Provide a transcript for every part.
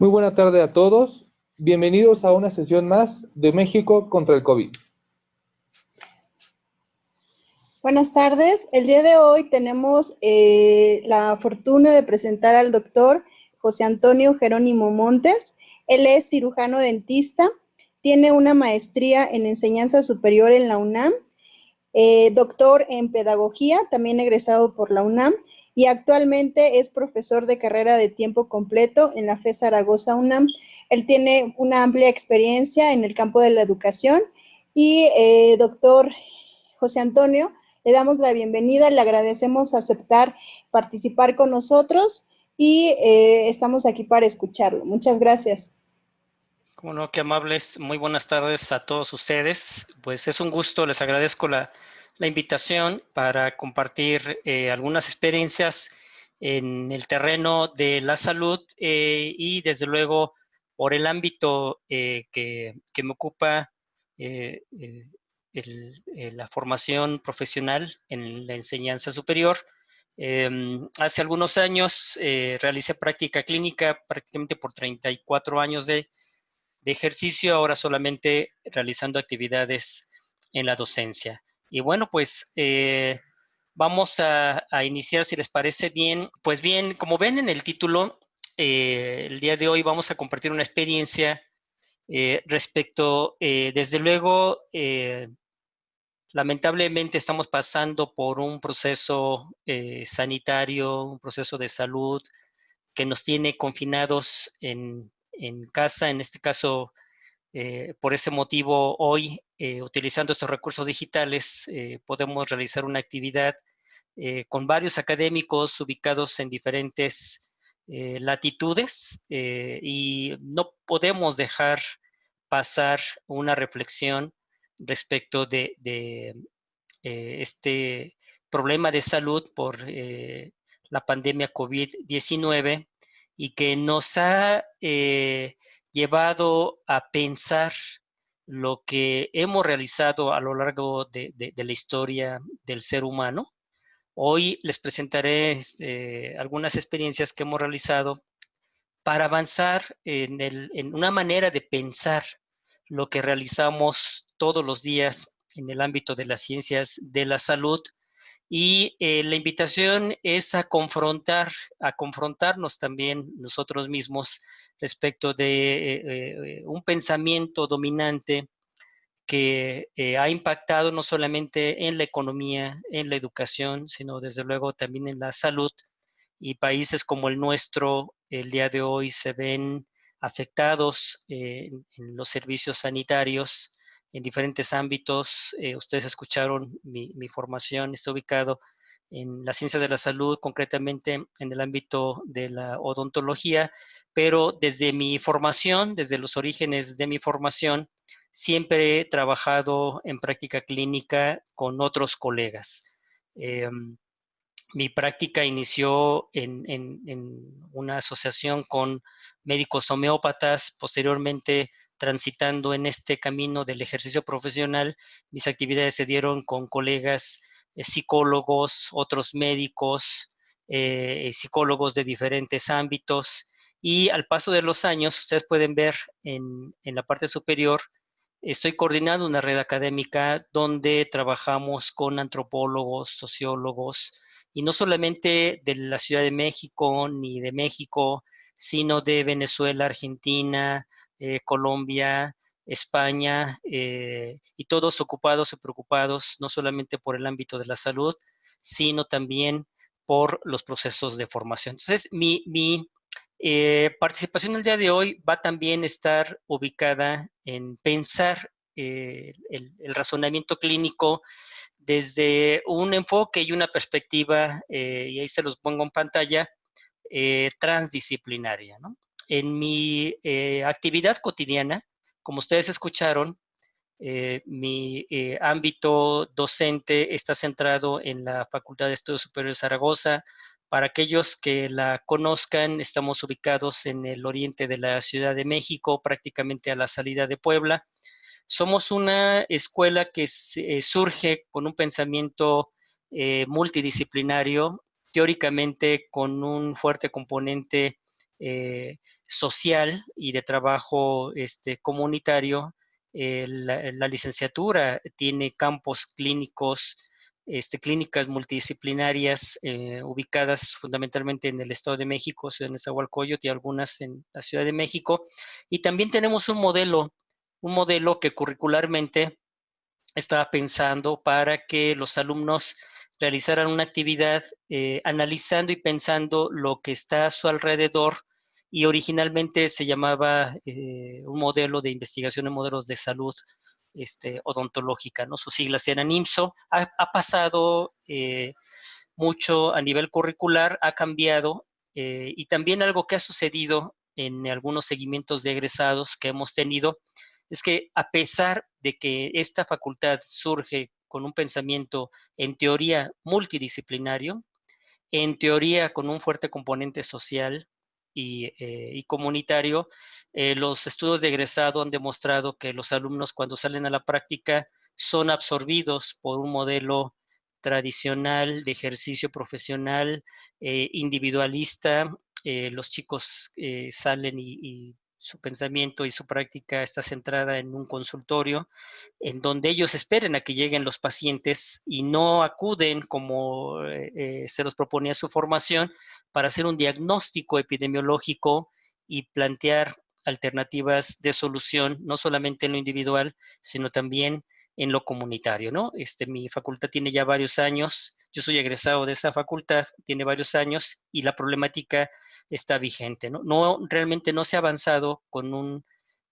Muy buena tarde a todos. Bienvenidos a una sesión más de México contra el COVID. Buenas tardes. El día de hoy tenemos la fortuna de presentar al doctor José Antonio Jerónimo Montes. Él es cirujano dentista, tiene una maestría en enseñanza superior en la UNAM, doctor en pedagogía, también egresado por la UNAM, y actualmente es profesor de carrera de tiempo completo en la FE Zaragoza UNAM. Él tiene una amplia experiencia en el campo de la educación y doctor José Antonio, le damos la bienvenida, le agradecemos aceptar participar con nosotros y estamos aquí para escucharlo. Muchas gracias. Como no, qué amables. Muy buenas tardes a todos ustedes. Pues es un gusto, les agradezco la invitación para compartir algunas experiencias en el terreno de la salud y desde luego por el ámbito que me ocupa la formación profesional en la enseñanza superior. Hace algunos años realicé práctica clínica prácticamente por 34 años de ejercicio, ahora solamente realizando actividades en la docencia. Y bueno, pues vamos a iniciar, si les parece bien. Pues bien, como ven en el título, el día de hoy vamos a compartir una experiencia respecto, desde luego, lamentablemente estamos pasando por un proceso sanitario, un proceso de salud que nos tiene confinados en casa, en este caso. Por ese motivo, hoy, utilizando estos recursos digitales, podemos realizar una actividad con varios académicos ubicados en diferentes latitudes y no podemos dejar pasar una reflexión respecto de este problema de salud por la pandemia COVID-19 y que nos ha llevado a pensar lo que hemos realizado a lo largo de la historia del ser humano. Hoy les presentaré algunas experiencias que hemos realizado para avanzar en una manera de pensar lo que realizamos todos los días en el ámbito de las ciencias de la salud. Y la invitación es a confrontarnos también nosotros mismos respecto de un pensamiento dominante que ha impactado no solamente en la economía, en la educación, sino desde luego también en la salud. Y países como el nuestro, el día de hoy, se ven afectados en los servicios sanitarios en diferentes ámbitos. Ustedes escucharon mi formación, está ubicado en la ciencia de la salud, concretamente en el ámbito de la odontología, pero desde mi formación, desde los orígenes de mi formación, siempre he trabajado en práctica clínica con otros colegas. Mi práctica inició en una asociación con médicos homeópatas, posteriormente transitando en este camino del ejercicio profesional, mis actividades se dieron con colegas psicólogos, otros médicos, psicólogos de diferentes ámbitos, y al paso de los años, ustedes pueden ver en la parte superior, estoy coordinando una red académica donde trabajamos con antropólogos, sociólogos, y no solamente de la Ciudad de México ni de México, sino de Venezuela, Argentina, Colombia, España, y todos ocupados y preocupados no solamente por el ámbito de la salud, sino también por los procesos de formación. Entonces, mi participación el día de hoy va también a estar ubicada en pensar el razonamiento clínico desde un enfoque y una perspectiva, y ahí se los pongo en pantalla, transdisciplinaria, ¿no? En mi actividad cotidiana, como ustedes escucharon, mi ámbito docente está centrado en la Facultad de Estudios Superiores de Zaragoza. Para aquellos que la conozcan, estamos ubicados en el oriente de la Ciudad de México, prácticamente a la salida de Puebla. Somos una escuela que surge con un pensamiento multidisciplinario, teóricamente con un fuerte componente social y de trabajo comunitario. La licenciatura tiene campos clínicos, clínicas multidisciplinarias ubicadas fundamentalmente en el Estado de México, en Nezahualcóyotl y algunas en la Ciudad de México. Y también tenemos un modelo que curricularmente estaba pensando para que los alumnos realizaran una actividad analizando y pensando lo que está a su alrededor, y originalmente se llamaba un modelo de investigación en modelos de salud odontológica, ¿no? Sus siglas eran IMSO. Ha pasado mucho a nivel curricular, ha cambiado, y también algo que ha sucedido en algunos seguimientos de egresados que hemos tenido es que, a pesar de que esta facultad surge con un pensamiento en teoría multidisciplinario, en teoría con un fuerte componente social y comunitario, los estudios de egresado han demostrado que los alumnos, cuando salen a la práctica, son absorbidos por un modelo tradicional de ejercicio profesional, individualista. Los chicos salen y su pensamiento y su práctica está centrada en un consultorio en donde ellos esperen a que lleguen los pacientes y no acuden, como se los proponía su formación, para hacer un diagnóstico epidemiológico y plantear alternativas de solución, no solamente en lo individual, sino también en lo comunitario, ¿no? Mi facultad tiene ya varios años, yo soy egresado de esa facultad, tiene varios años, y la problemática está vigente, ¿no? Realmente no se ha avanzado con un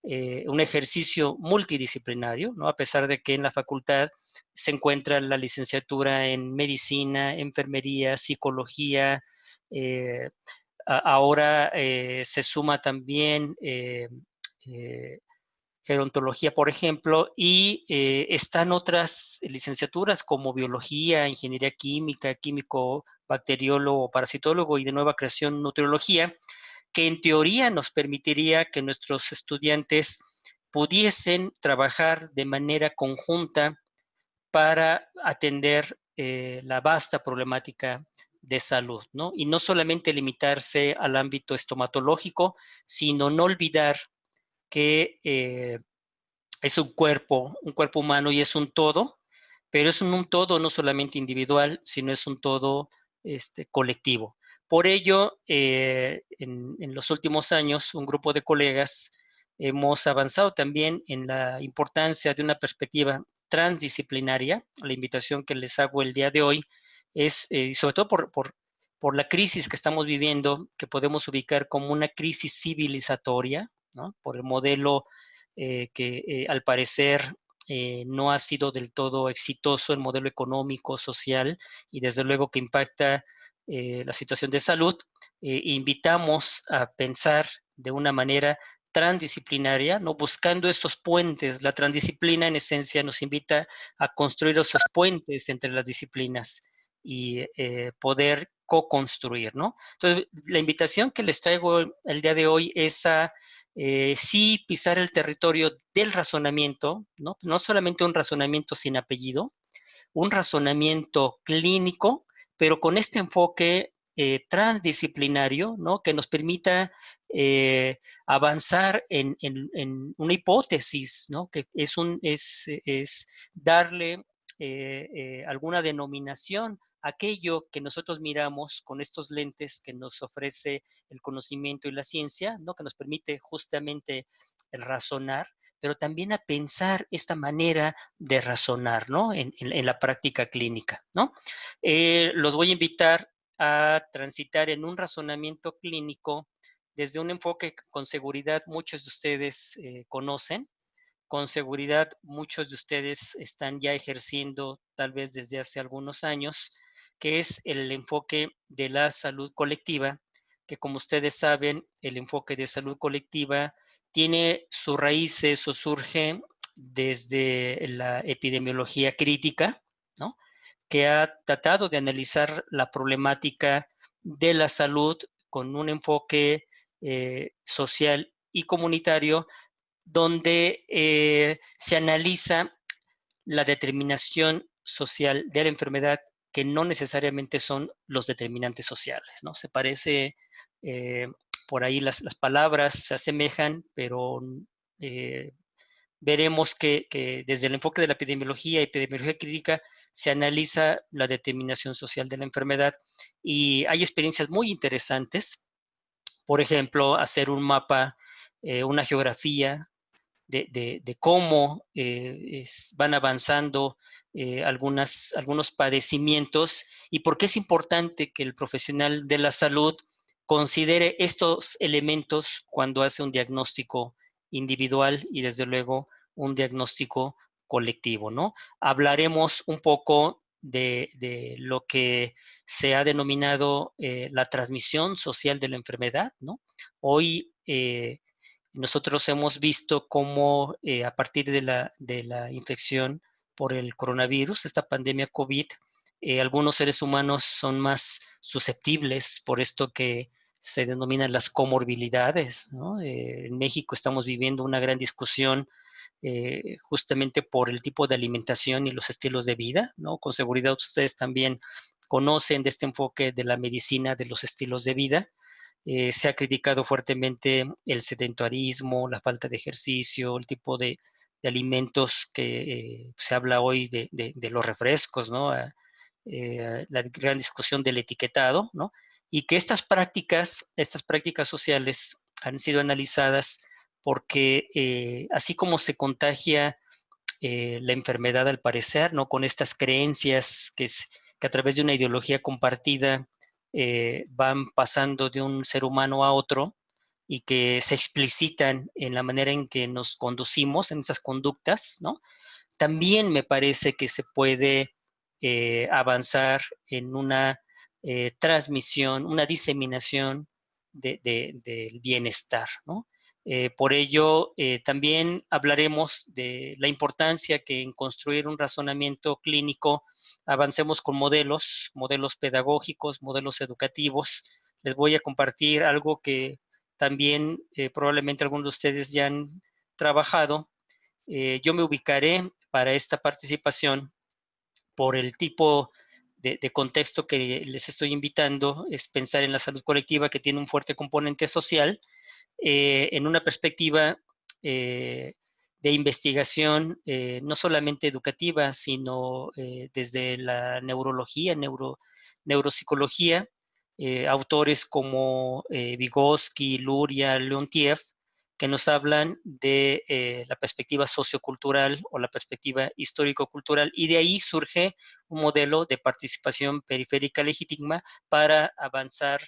ejercicio multidisciplinario, ¿no? A pesar de que en la facultad se encuentra la licenciatura en medicina, enfermería, psicología. Ahora se suma también gerontología, por ejemplo, y están otras licenciaturas como biología, ingeniería química, químico, bacteriólogo, parasitólogo, y de nueva creación nutriología, que en teoría nos permitiría que nuestros estudiantes pudiesen trabajar de manera conjunta para atender la vasta problemática de salud, ¿no? Y no solamente limitarse al ámbito estomatológico, sino no olvidar que es un cuerpo humano y es un todo, pero es un todo no solamente individual, sino es un todo colectivo. Por ello, en los últimos años, un grupo de colegas hemos avanzado también en la importancia de una perspectiva transdisciplinaria. La invitación que les hago el día de hoy es, sobre todo por la crisis que estamos viviendo, que podemos ubicar como una crisis civilizatoria, ¿no? Por el modelo que al parecer no ha sido del todo exitoso, el modelo económico, social, y desde luego que impacta la situación de salud. Invitamos a pensar de una manera transdisciplinaria, ¿no? Buscando estos puentes. La transdisciplina, en esencia, nos invita a construir esos puentes entre las disciplinas y poder co-construir, ¿no? Entonces, la invitación que les traigo el día de hoy es a sí pisar el territorio del razonamiento, ¿no? No solamente un razonamiento sin apellido, un razonamiento clínico, pero con este enfoque transdisciplinario, ¿no? Que nos permita avanzar en una hipótesis, ¿no? Que es darle alguna denominación a aquello que nosotros miramos con estos lentes que nos ofrece el conocimiento y la ciencia, ¿no? Que nos permite justamente el razonar, pero también a pensar esta manera de razonar, ¿no? En la práctica clínica, ¿no? Los voy a invitar a transitar en un razonamiento clínico desde un enfoque que con seguridad muchos de ustedes conocen, con seguridad muchos de ustedes están ya ejerciendo tal vez desde hace algunos años, que es el enfoque de la salud colectiva, que, como ustedes saben, el enfoque de salud colectiva tiene sus raíces o surge desde la epidemiología crítica, ¿no? Que ha tratado de analizar la problemática de la salud con un enfoque social y comunitario, donde se analiza la determinación social de la enfermedad, que no necesariamente son los determinantes sociales, ¿no? Se parece por ahí las palabras se asemejan, pero veremos que desde el enfoque de la epidemiología clínica, se analiza la determinación social de la enfermedad y hay experiencias muy interesantes. Por ejemplo, hacer un mapa, una geografía de cómo van avanzando algunos padecimientos y por qué es importante que el profesional de la salud considere estos elementos cuando hace un diagnóstico individual y desde luego un diagnóstico colectivo, ¿no? Hablaremos un poco de lo que se ha denominado la transmisión social de la enfermedad, ¿no? Hoy nosotros hemos visto cómo a partir de la infección por el coronavirus, esta pandemia COVID, algunos seres humanos son más susceptibles por esto que se denominan las comorbilidades, ¿no? En México estamos viviendo una gran discusión justamente por el tipo de alimentación y los estilos de vida, ¿no? Con seguridad ustedes también conocen de este enfoque de la medicina de los estilos de vida. Se ha criticado fuertemente el sedentarismo, la falta de ejercicio, el tipo de alimentos que se habla hoy de los refrescos, ¿no? La gran discusión del etiquetado, ¿no? Y que estas prácticas sociales han sido analizadas porque así como se contagia la enfermedad al parecer, ¿no? Con estas creencias que a través de una ideología compartida van pasando de un ser humano a otro y que se explicitan en la manera en que nos conducimos, en esas conductas, ¿no? También me parece que se puede avanzar en una transmisión, una diseminación del bienestar, ¿no? Por ello, también hablaremos de la importancia que en construir un razonamiento clínico avancemos con modelos pedagógicos, modelos educativos. Les voy a compartir algo que también probablemente algunos de ustedes ya han trabajado. Yo me ubicaré para esta participación por el tipo de contexto que les estoy invitando, es pensar en la salud colectiva que tiene un fuerte componente social, en una perspectiva de investigación, no solamente educativa, sino desde la neurología, neuropsicología, autores como Vygotsky, Luria, Leontiev, que nos hablan de la perspectiva sociocultural o la perspectiva histórico-cultural, y de ahí surge un modelo de participación periférica legítima para avanzar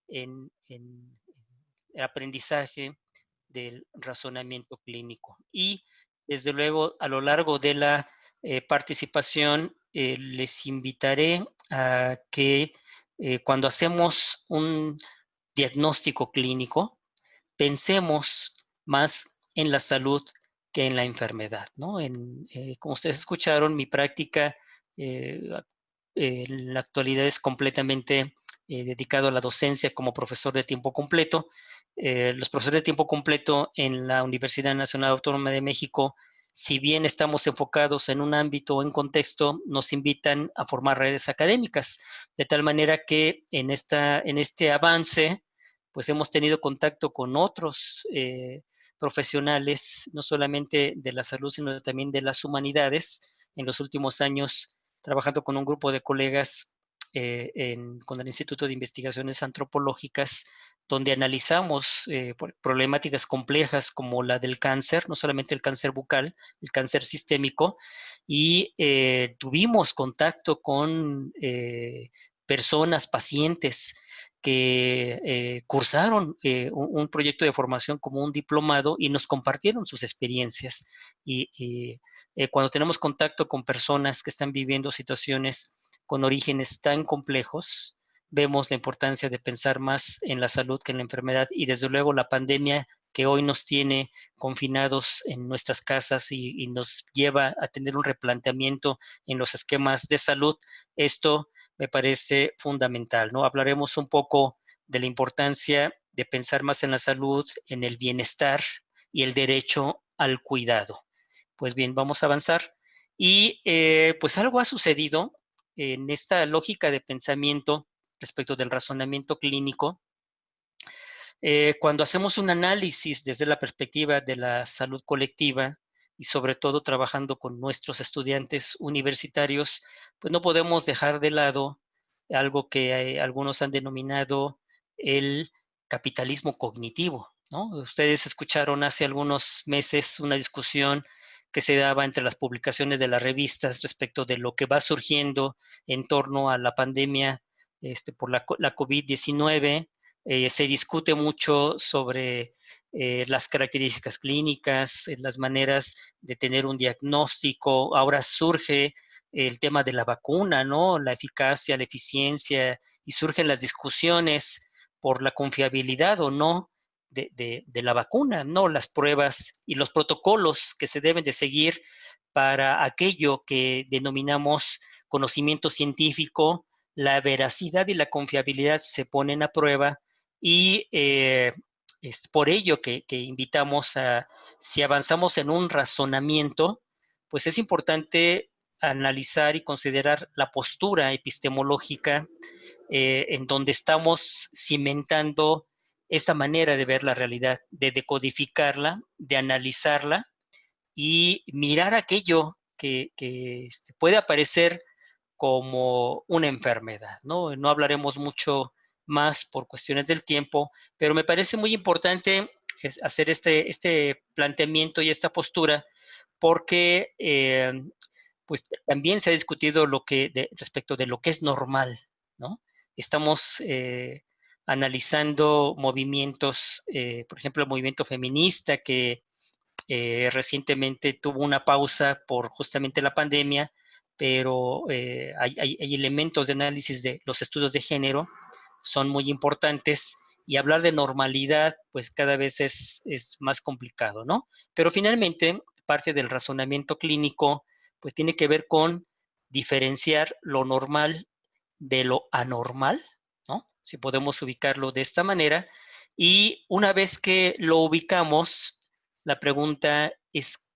en el aprendizaje del razonamiento clínico. Y desde luego, a lo largo de la participación, les invitaré a que cuando hacemos un diagnóstico clínico, pensemos más en la salud que en la enfermedad, ¿no? Como ustedes escucharon, mi práctica en la actualidad es completamente dedicado a la docencia como profesor de tiempo completo. Los profesores de tiempo completo en la Universidad Nacional Autónoma de México, si bien estamos enfocados en un ámbito o en contexto, nos invitan a formar redes académicas, de tal manera que en este avance, pues hemos tenido contacto con otros profesionales, no solamente de la salud, sino también de las humanidades. En los últimos años, trabajando con un grupo de colegas con el Instituto de Investigaciones Antropológicas, donde analizamos problemáticas complejas como la del cáncer, no solamente el cáncer bucal, el cáncer sistémico, y tuvimos contacto con personas, pacientes que cursaron un proyecto de formación como un diplomado y nos compartieron sus experiencias. Y cuando tenemos contacto con personas que están viviendo situaciones con orígenes tan complejos, vemos la importancia de pensar más en la salud que en la enfermedad, y desde luego la pandemia que hoy nos tiene confinados en nuestras casas y nos lleva a tener un replanteamiento en los esquemas de salud. Esto me parece fundamental, ¿no? Hablaremos un poco de la importancia de pensar más en la salud, en el bienestar y el derecho al cuidado. Pues bien, vamos a avanzar. Y pues algo ha sucedido en esta lógica de pensamiento respecto del razonamiento clínico. Cuando hacemos un análisis desde la perspectiva de la salud colectiva y sobre todo trabajando con nuestros estudiantes universitarios, pues no podemos dejar de lado algo que algunos han denominado el capitalismo cognitivo, ¿no? Ustedes escucharon hace algunos meses una discusión que se daba entre las publicaciones de las revistas respecto de lo que va surgiendo en torno a la pandemia por la COVID-19. Se discute mucho sobre las características clínicas, las maneras de tener un diagnóstico. Ahora surge el tema de la vacuna, ¿no? La eficacia, la eficiencia, y surgen las discusiones por la confiabilidad o no de la vacuna, ¿no? Las pruebas y los protocolos que se deben de seguir para aquello que denominamos conocimiento científico. La veracidad y la confiabilidad se ponen a prueba y es por ello que invitamos a, si avanzamos en un razonamiento, pues es importante analizar y considerar la postura epistemológica en donde estamos cimentando esta manera de ver la realidad, de decodificarla, de analizarla y mirar aquello que puede aparecer como una enfermedad, ¿no? No hablaremos mucho más por cuestiones del tiempo, pero me parece muy importante hacer este planteamiento y esta postura porque pues también se ha discutido respecto de lo que es normal, ¿no? Estamos analizando movimientos, por ejemplo, el movimiento feminista que recientemente tuvo una pausa por justamente la pandemia, pero hay elementos de análisis de los estudios de género, son muy importantes, y hablar de normalidad, pues cada vez es más complicado, ¿no? Pero finalmente, parte del razonamiento clínico, pues tiene que ver con diferenciar lo normal de lo anormal, ¿no? Si podemos ubicarlo de esta manera, y una vez que lo ubicamos, la pregunta es,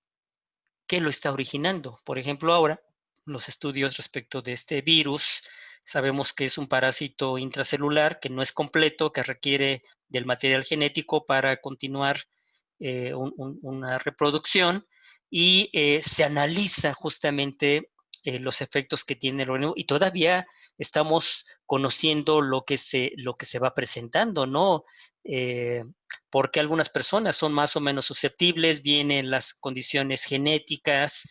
¿qué lo está originando? Por ejemplo, ahora, los estudios respecto de este virus, sabemos que es un parásito intracelular que no es completo, que requiere del material genético para continuar una reproducción, y se analiza justamente los efectos que tiene el organismo, y todavía estamos conociendo lo que se va presentando, ¿no? Porque algunas personas son más o menos susceptibles, vienen las condiciones genéticas,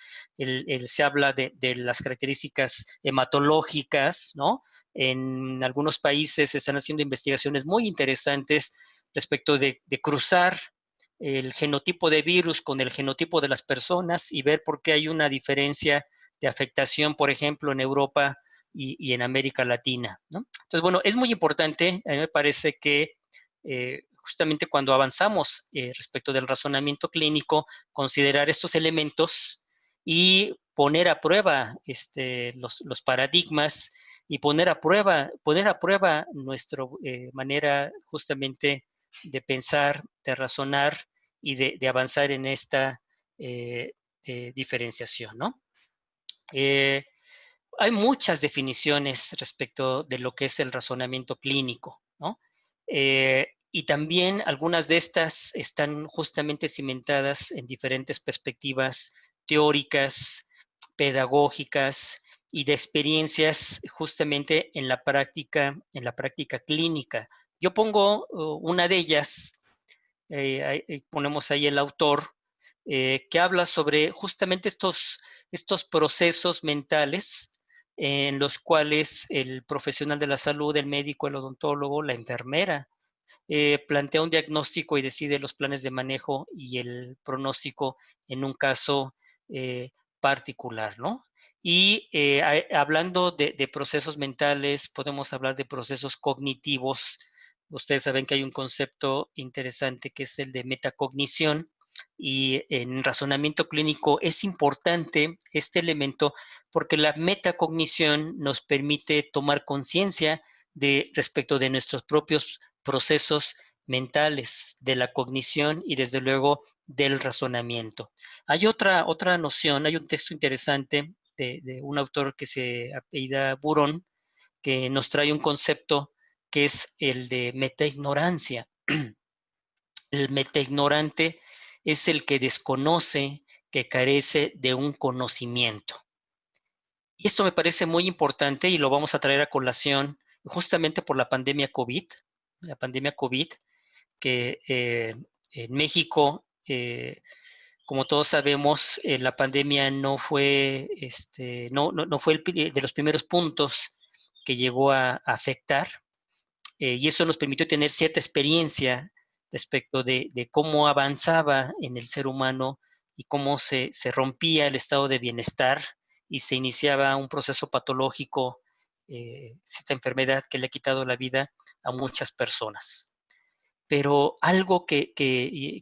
se habla de las características hematológicas, ¿no? En algunos países se están haciendo investigaciones muy interesantes respecto de cruzar el genotipo de virus con el genotipo de las personas y ver por qué hay una diferencia de afectación, por ejemplo, en Europa y en América Latina, ¿no? Entonces, bueno, es muy importante, a mí me parece que justamente cuando avanzamos respecto del razonamiento clínico, considerar estos elementos y poner a prueba los paradigmas y poner a prueba nuestra manera justamente de pensar, de razonar y de avanzar en esta diferenciación, ¿no? Hay muchas definiciones respecto de lo que es el razonamiento clínico, ¿no? Y también algunas de estas están justamente cimentadas en diferentes perspectivas teóricas, pedagógicas y de experiencias justamente en la práctica clínica. Yo pongo una de ellas, ponemos ahí el autor, que habla sobre justamente estos procesos mentales en los cuales el profesional de la salud, el médico, el odontólogo, la enfermera, plantea un diagnóstico y decide los planes de manejo y el pronóstico en un caso particular, ¿no? Y hablando de procesos mentales, podemos hablar de procesos cognitivos. Ustedes saben que hay un concepto interesante que es el de metacognición, y en razonamiento clínico es importante este elemento porque la metacognición nos permite tomar conciencia respecto de nuestros propios procesos mentales, de la cognición y desde luego del razonamiento. Hay otra noción, hay un texto interesante de un autor que se apellida Buron, que nos trae un concepto que es el de metaignorancia. El metaignorante es el que desconoce, que carece de un conocimiento. Y esto me parece muy importante y lo vamos a traer a colación justamente por la pandemia COVID, que en México, como todos sabemos, la pandemia no fue, no fue de los primeros puntos que llegó a afectar, y eso nos permitió tener cierta experiencia respecto de cómo avanzaba en el ser humano y cómo se rompía el estado de bienestar y se iniciaba un proceso patológico, esta enfermedad que le ha quitado la vida a muchas personas. Pero algo que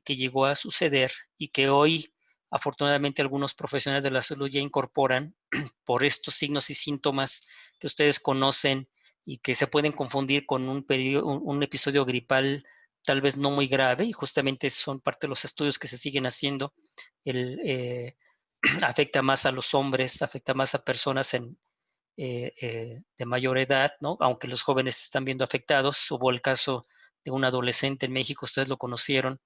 llegó a suceder y que hoy afortunadamente algunos profesionales de la salud ya incorporan por estos signos y síntomas que ustedes conocen y que se pueden confundir con un episodio gripal tal vez no muy grave, y justamente son parte de los estudios que se siguen haciendo. Afecta más a los hombres, afecta más a personas de mayor edad, ¿no? Aunque los jóvenes están viendo afectados. Hubo el caso de un adolescente en México, ustedes lo conocieron,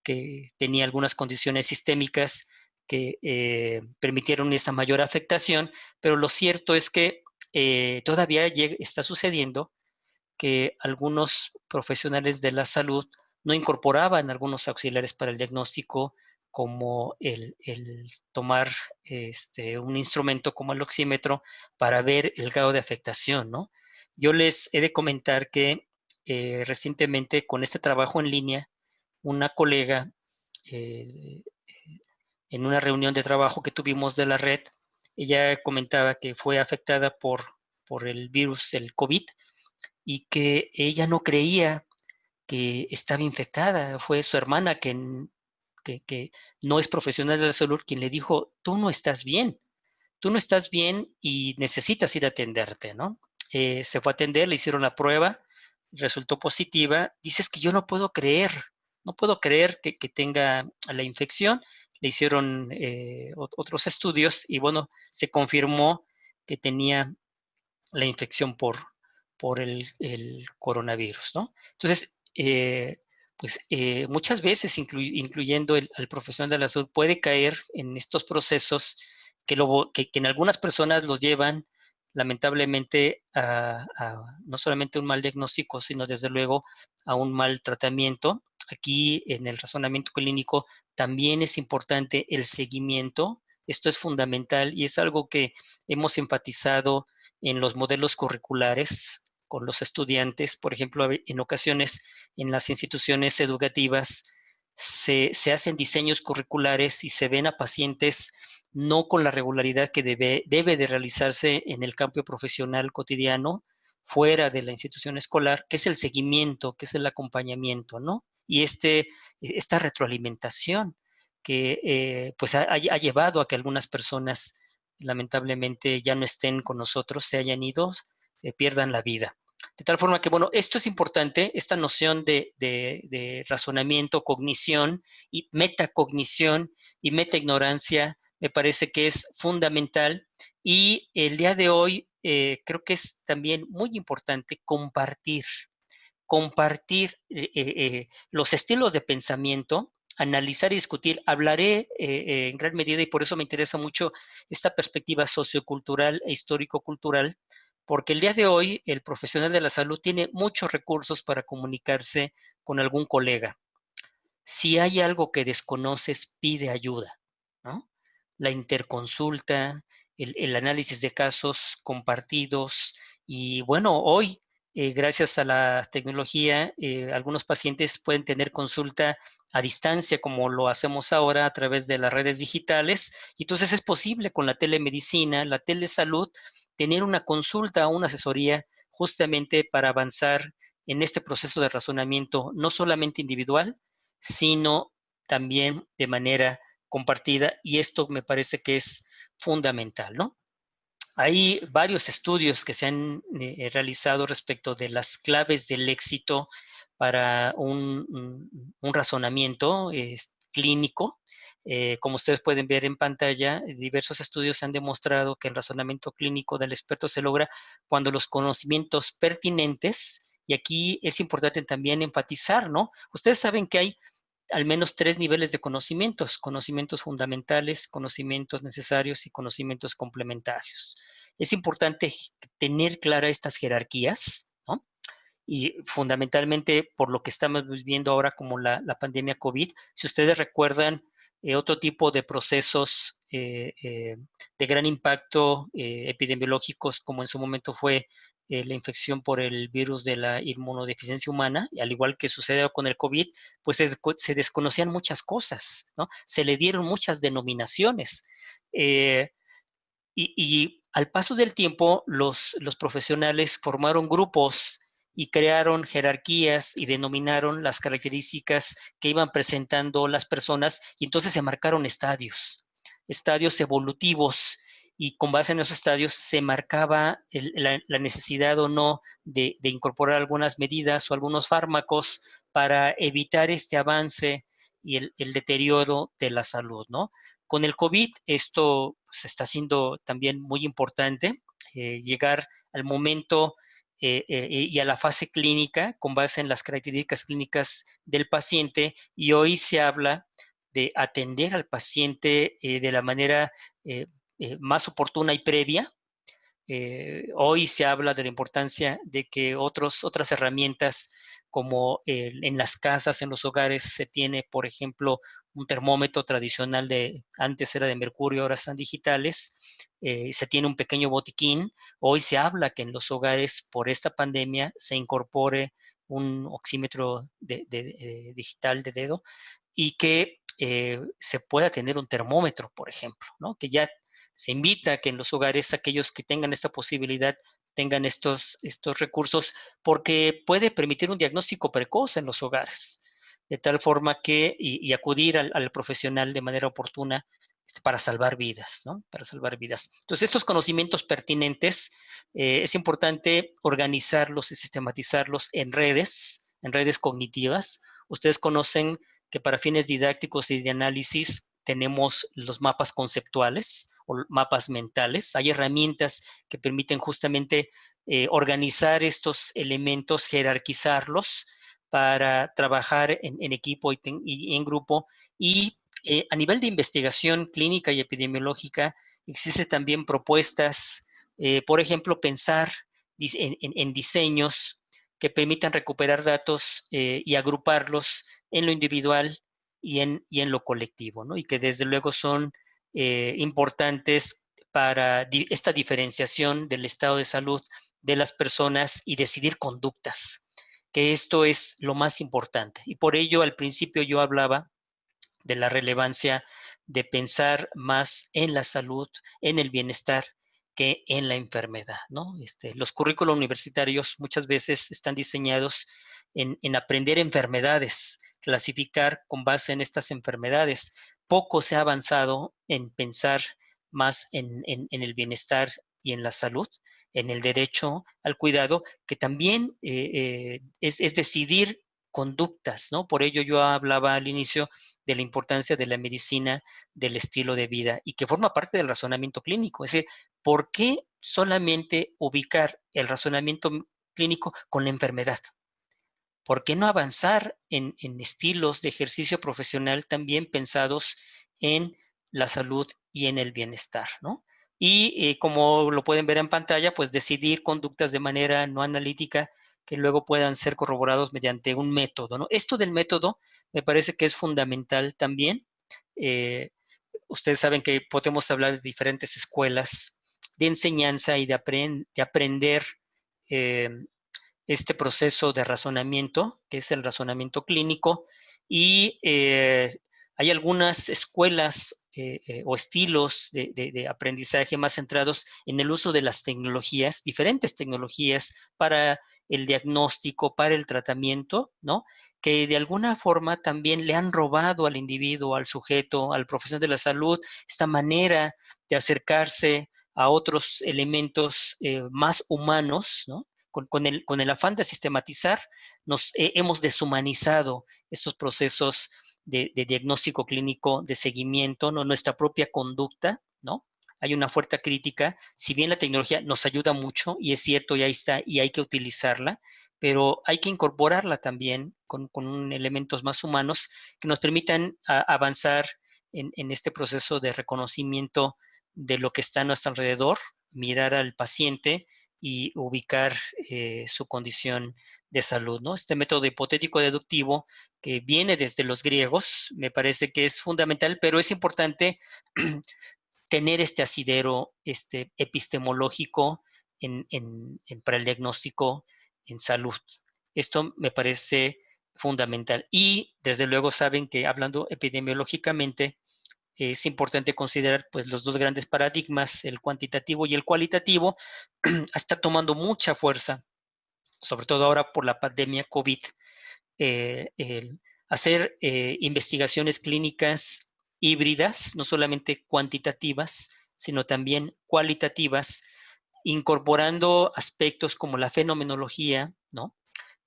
que tenía algunas condiciones sistémicas que permitieron esa mayor afectación, pero lo cierto es que todavía está sucediendo que algunos profesionales de la salud no incorporaban algunos auxiliares para el diagnóstico, como el tomar un instrumento como el oxímetro para ver el grado de afectación, ¿no? Yo les he de comentar que recientemente con este trabajo en línea, una colega eh, en una reunión de trabajo que tuvimos de la red, ella comentaba que fue afectada por el virus, el COVID, y que ella no creía que estaba infectada. Fue su hermana que no es profesional de la salud quien le dijo, tú no estás bien y necesitas ir a atenderte, ¿no? Se fue a atender, le hicieron la prueba, resultó positiva. Dices que yo no puedo creer que tenga la infección. Le hicieron otros estudios y bueno, se confirmó que tenía la infección por el coronavirus, ¿no? Entonces, muchas veces, incluyendo al profesional de la salud, puede caer en estos procesos que en algunas personas los llevan lamentablemente no solamente un mal diagnóstico, sino desde luego a un mal tratamiento. Aquí en el razonamiento clínico también es importante el seguimiento. Esto es fundamental y es algo que hemos enfatizado en los modelos curriculares con los estudiantes. Por ejemplo, en ocasiones en las instituciones educativas se hacen diseños curriculares y se ven a pacientes no con la regularidad que debe de realizarse en el campo profesional cotidiano, fuera de la institución escolar, que es el seguimiento, que es el acompañamiento, ¿no? Y esta retroalimentación que pues ha llevado a que algunas personas lamentablemente ya no estén con nosotros, se hayan ido, pierdan la vida. De tal forma que, bueno, esto es importante, esta noción de razonamiento, cognición y metacognición y metaignorancia me parece que es fundamental, y el día de hoy creo que es también muy importante compartir los estilos de pensamiento, analizar y discutir. Hablaré en gran medida, y por eso me interesa mucho esta perspectiva sociocultural e histórico-cultural, porque el día de hoy el profesional de la salud tiene muchos recursos para comunicarse con algún colega. Si hay algo que desconoces, pide ayuda, ¿no? La interconsulta, el análisis de casos compartidos, y bueno, hoy gracias a la tecnología, algunos pacientes pueden tener consulta a distancia, como lo hacemos ahora a través de las redes digitales, y entonces es posible con la telemedicina, la telesalud, tener una consulta o una asesoría justamente para avanzar en este proceso de razonamiento, no solamente individual, sino también de manera compartida, y esto me parece que es fundamental, ¿no? Hay varios estudios que se han realizado respecto de las claves del éxito para un razonamiento clínico. Como ustedes pueden ver en pantalla, diversos estudios han demostrado que el razonamiento clínico del experto se logra cuando los conocimientos pertinentes, y aquí es importante también enfatizar, ¿no? Ustedes saben que hay al menos 3 niveles de conocimientos: conocimientos fundamentales, conocimientos necesarios y conocimientos complementarios. Es importante tener claras estas jerarquías, ¿no? Y fundamentalmente por lo que estamos viviendo ahora como la pandemia COVID. Si ustedes recuerdan, otro tipo de procesos de gran impacto epidemiológicos, como en su momento fue la infección por el virus de la inmunodeficiencia humana, y al igual que sucedió con el COVID, pues se desconocían muchas cosas, ¿no? Se le dieron muchas denominaciones. Y al paso del tiempo, los profesionales formaron grupos y crearon jerarquías y denominaron las características que iban presentando las personas, y entonces se marcaron estadios evolutivos, y con base en esos estadios se marcaba la necesidad o no de incorporar algunas medidas o algunos fármacos para evitar este avance y el deterioro de la salud, ¿no? Con el COVID esto pues, está siendo también muy importante, llegar al momento y a la fase clínica con base en las características clínicas del paciente, y hoy se habla de atender al paciente de la manera más oportuna y previa. Hoy se habla de la importancia de que otras herramientas como en las casas, en los hogares, se tiene, por ejemplo, un termómetro tradicional antes era de mercurio, ahora están digitales, se tiene un pequeño botiquín. Hoy se habla que en los hogares, por esta pandemia, se incorpore un oxímetro digital de dedo, y que se pueda tener un termómetro, por ejemplo, ¿no? Que ya se invita a que en los hogares aquellos que tengan esta posibilidad tengan estos recursos, porque puede permitir un diagnóstico precoz en los hogares, de tal forma que, y acudir al profesional de manera oportuna para salvar vidas, ¿no? Para salvar vidas. Entonces, estos conocimientos pertinentes es importante organizarlos y sistematizarlos en redes cognitivas. Ustedes conocen que para fines didácticos y de análisis tenemos los mapas conceptuales o mapas mentales. Hay herramientas que permiten justamente organizar estos elementos, jerarquizarlos para trabajar en equipo y en grupo. Y a nivel de investigación clínica y epidemiológica, existen también propuestas, por ejemplo, pensar en diseños que permitan recuperar datos y agruparlos en lo individual y en lo colectivo, ¿no? Y que desde luego son importantes para esta diferenciación del estado de salud de las personas y decidir conductas, que esto es lo más importante. Y por ello, al principio yo hablaba de la relevancia de pensar más en la salud, en el bienestar, que en la enfermedad, ¿no? Los currículos universitarios muchas veces están diseñados en aprender enfermedades, clasificar con base en estas enfermedades. Poco se ha avanzado en pensar más en el bienestar y en la salud, en el derecho al cuidado, que también es decidir conductas, ¿no? Por ello yo hablaba al inicio de la importancia de la medicina del estilo de vida, y que forma parte del razonamiento clínico. Es decir, ¿por qué solamente ubicar el razonamiento clínico con la enfermedad? ¿Por qué no avanzar en estilos de ejercicio profesional también pensados en la salud y en el bienestar, ¿no? Y como lo pueden ver en pantalla, pues decidir conductas de manera no analítica que luego puedan ser corroborados mediante un método, ¿no? Esto del método me parece que es fundamental también. Eh, Ustedes saben que podemos hablar de diferentes escuelas de enseñanza y de aprender eh, este proceso de razonamiento, que es el razonamiento clínico, y hay algunas escuelas o estilos de aprendizaje más centrados en el uso de las tecnologías, diferentes tecnologías para el diagnóstico, para el tratamiento, ¿no? Que de alguna forma también le han robado al individuo, al sujeto, al profesional de la salud, esta manera de acercarse a otros elementos más humanos, ¿no? Con el afán de sistematizar, hemos deshumanizado estos procesos de diagnóstico clínico, de seguimiento, ¿no? Nuestra propia conducta, ¿no? hay una fuerte crítica. Si bien la tecnología nos ayuda mucho, y es cierto, y ahí está, y hay que utilizarla, pero hay que incorporarla también con elementos más humanos que nos permitan avanzar en este proceso de reconocimiento de lo que está a nuestro alrededor, mirar al paciente y ubicar su condición de salud, ¿no? Este método hipotético deductivo que viene desde los griegos, me parece que es fundamental, pero es importante tener este asidero epistemológico para el diagnóstico en salud. Esto me parece fundamental. Y desde luego saben que hablando epidemiológicamente, es importante considerar pues, los dos grandes paradigmas, el cuantitativo y el cualitativo, está tomando mucha fuerza, sobre todo ahora por la pandemia COVID, el hacer investigaciones clínicas híbridas, no solamente cuantitativas, sino también cualitativas, incorporando aspectos como la fenomenología, ¿no?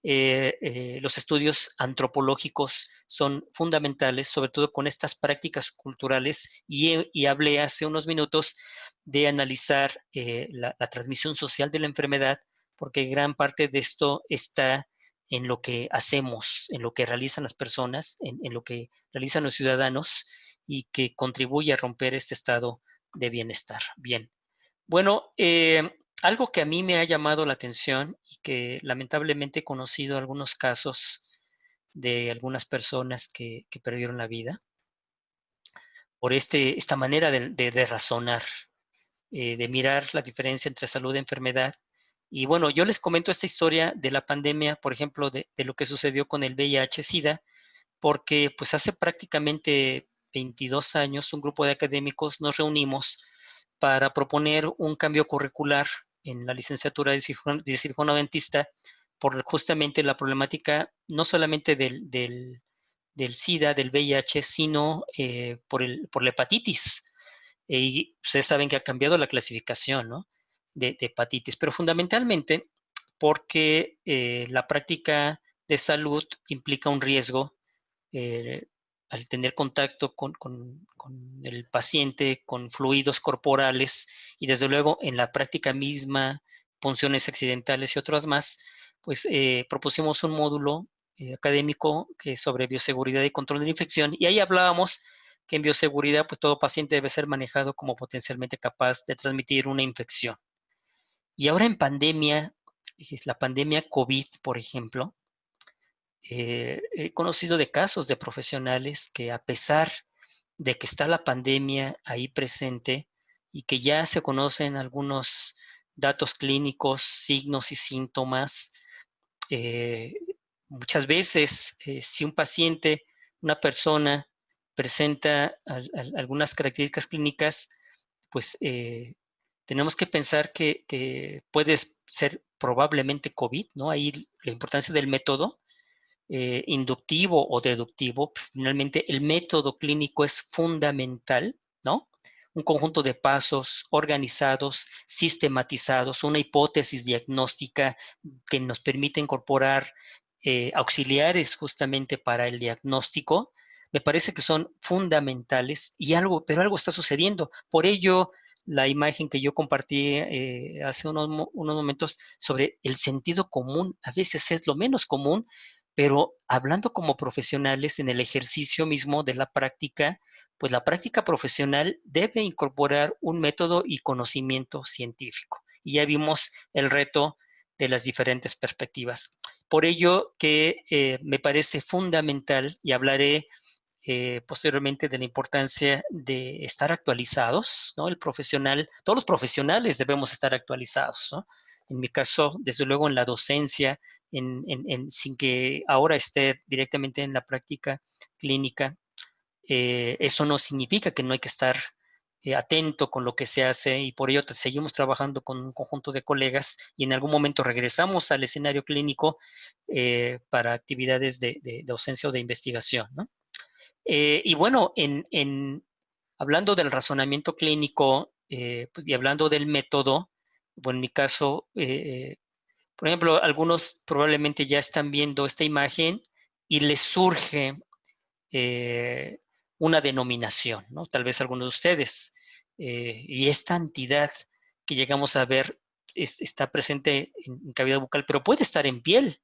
Los estudios antropológicos son fundamentales, sobre todo con estas prácticas culturales, y hablé hace unos minutos de analizar la transmisión social de la enfermedad, porque gran parte de esto está en lo que hacemos, en lo que realizan las personas, en lo que realizan los ciudadanos, y que contribuye a romper este estado de bienestar. Bien, bueno, algo que a mí me ha llamado la atención y que lamentablemente he conocido algunos casos de algunas personas que perdieron la vida por esta manera de razonar, de mirar la diferencia entre salud y enfermedad. Y bueno, yo les comento esta historia de la pandemia, por ejemplo, de lo que sucedió con el VIH-Sida, porque pues hace prácticamente 22 años un grupo de académicos nos reunimos para proponer un cambio curricular en la licenciatura de cirujano dentista por justamente la problemática no solamente del SIDA, del VIH, sino por la hepatitis. Y ustedes saben que ha cambiado la clasificación, ¿no? de hepatitis, pero fundamentalmente porque la práctica de salud implica un riesgo al tener contacto con el paciente, con fluidos corporales y desde luego en la práctica misma, punciones accidentales y otras más, pues propusimos un módulo académico que es sobre bioseguridad y control de la infección, y ahí hablábamos que en bioseguridad pues todo paciente debe ser manejado como potencialmente capaz de transmitir una infección. Y ahora en pandemia, la pandemia COVID, por ejemplo, he conocido de casos de profesionales que a pesar de que está la pandemia ahí presente y que ya se conocen algunos datos clínicos, signos y síntomas, eh, muchas veces si un paciente, una persona presenta algunas características clínicas, pues tenemos que pensar que puede ser probablemente COVID, ¿no? Ahí la importancia del método inductivo o deductivo, finalmente el método clínico es fundamental, ¿no? Un conjunto de pasos organizados, sistematizados, una hipótesis diagnóstica que nos permite incorporar auxiliares justamente para el diagnóstico, me parece que son fundamentales pero algo está sucediendo. Por ello, la imagen que yo compartí hace unos momentos sobre el sentido común, a veces es lo menos común, pero hablando como profesionales en el ejercicio mismo de la práctica, pues la práctica profesional debe incorporar un método y conocimiento científico. Y ya vimos el reto de las diferentes perspectivas. Por ello que me parece fundamental, y hablaré posteriormente de la importancia de estar actualizados, ¿no? El profesional, todos los profesionales debemos estar actualizados, ¿no? En mi caso, desde luego en la docencia, sin que ahora esté directamente en la práctica clínica, eso no significa que no hay que estar atento con lo que se hace, y por ello seguimos trabajando con un conjunto de colegas y en algún momento regresamos al escenario clínico para actividades de docencia o de investigación, ¿no? Y bueno, hablando del razonamiento clínico pues, y hablando del método, bueno, en mi caso, por ejemplo, algunos probablemente ya están viendo esta imagen y les surge una denominación, ¿no? Tal vez algunos de ustedes. y esta entidad que llegamos a ver está presente en cavidad bucal, pero puede estar en piel,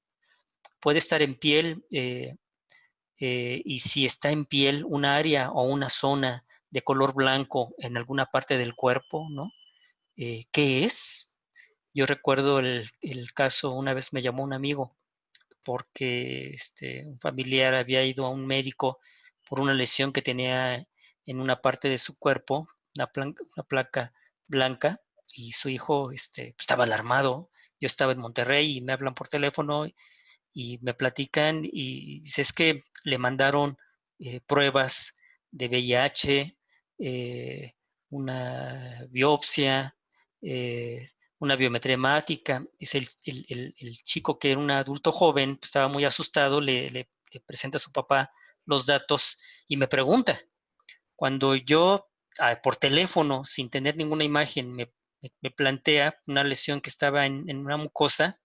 y si está en piel, un área o una zona de color blanco en alguna parte del cuerpo, ¿no? ¿Qué es? Yo recuerdo el caso, una vez me llamó un amigo porque un familiar había ido a un médico por una lesión que tenía en una parte de su cuerpo, una placa blanca, y su hijo estaba alarmado. Yo estaba en Monterrey y me hablan por teléfono y me platican y dice, es que le mandaron pruebas de VIH, una biopsia, una biometría hemática. Dice, el chico, que era un adulto joven, pues, estaba muy asustado, le presenta a su papá los datos y me pregunta. Cuando yo, por teléfono, sin tener ninguna imagen, me plantea una lesión que estaba en una mucosa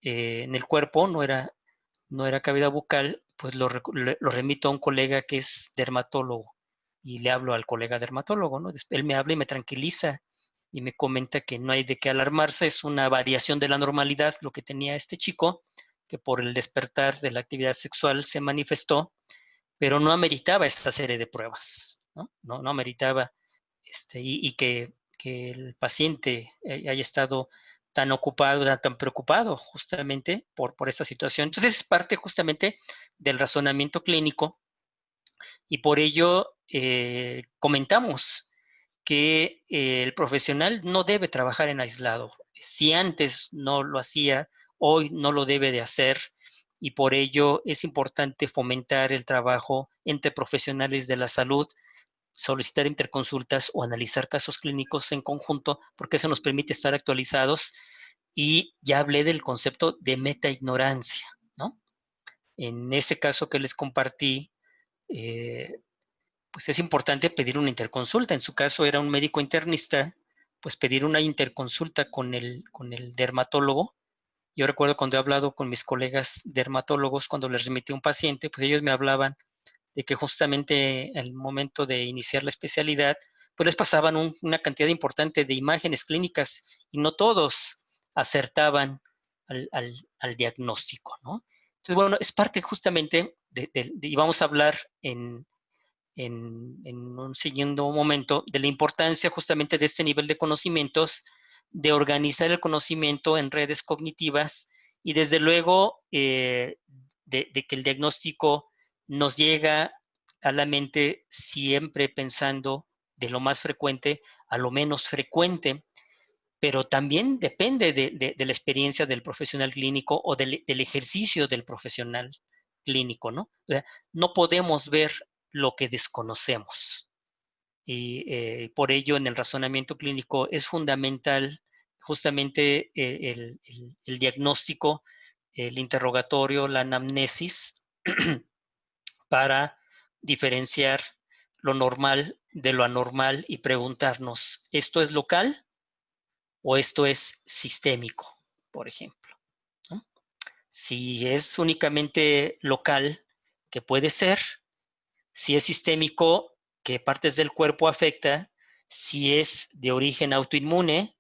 en el cuerpo, no era cavidad bucal, pues lo remito a un colega que es dermatólogo y le hablo al colega dermatólogo, ¿no? Él me habla y me tranquiliza y me comenta que no hay de qué alarmarse, es una variación de la normalidad lo que tenía este chico, que por el despertar de la actividad sexual se manifestó, pero no ameritaba esta serie de pruebas, ¿no? No ameritaba, y que el paciente haya estado tan ocupado, tan preocupado justamente por esa situación. Entonces es parte justamente del razonamiento clínico y por ello comentamos que el profesional no debe trabajar en aislado. Si antes no lo hacía, hoy no lo debe de hacer y por ello es importante fomentar el trabajo entre profesionales de la salud, solicitar interconsultas o analizar casos clínicos en conjunto, porque eso nos permite estar actualizados. Y ya hablé del concepto de metaignorancia, ¿no? En ese caso que les compartí, pues es importante pedir una interconsulta. En su caso era un médico internista, pues pedir una interconsulta con el dermatólogo. Yo recuerdo cuando he hablado con mis colegas dermatólogos, cuando les remití un paciente, pues ellos me hablaban de que justamente al momento de iniciar la especialidad, pues les pasaban una cantidad importante de imágenes clínicas y no todos acertaban al diagnóstico, ¿no? Entonces, bueno, es parte justamente y vamos a hablar en un siguiente momento de la importancia justamente de este nivel de conocimientos, de organizar el conocimiento en redes cognitivas y desde luego de que el diagnóstico nos llega a la mente siempre pensando de lo más frecuente a lo menos frecuente, pero también depende de la experiencia del profesional clínico o del ejercicio del profesional clínico, ¿no? O sea, no podemos ver lo que desconocemos. Y por ello en el razonamiento clínico es fundamental justamente el diagnóstico, el interrogatorio, la anamnesis, para diferenciar lo normal de lo anormal y preguntarnos, ¿esto es local o esto es sistémico, por ejemplo, ¿no? Si es únicamente local, que puede ser, si es sistémico, qué partes del cuerpo afecta, si es de origen autoinmune,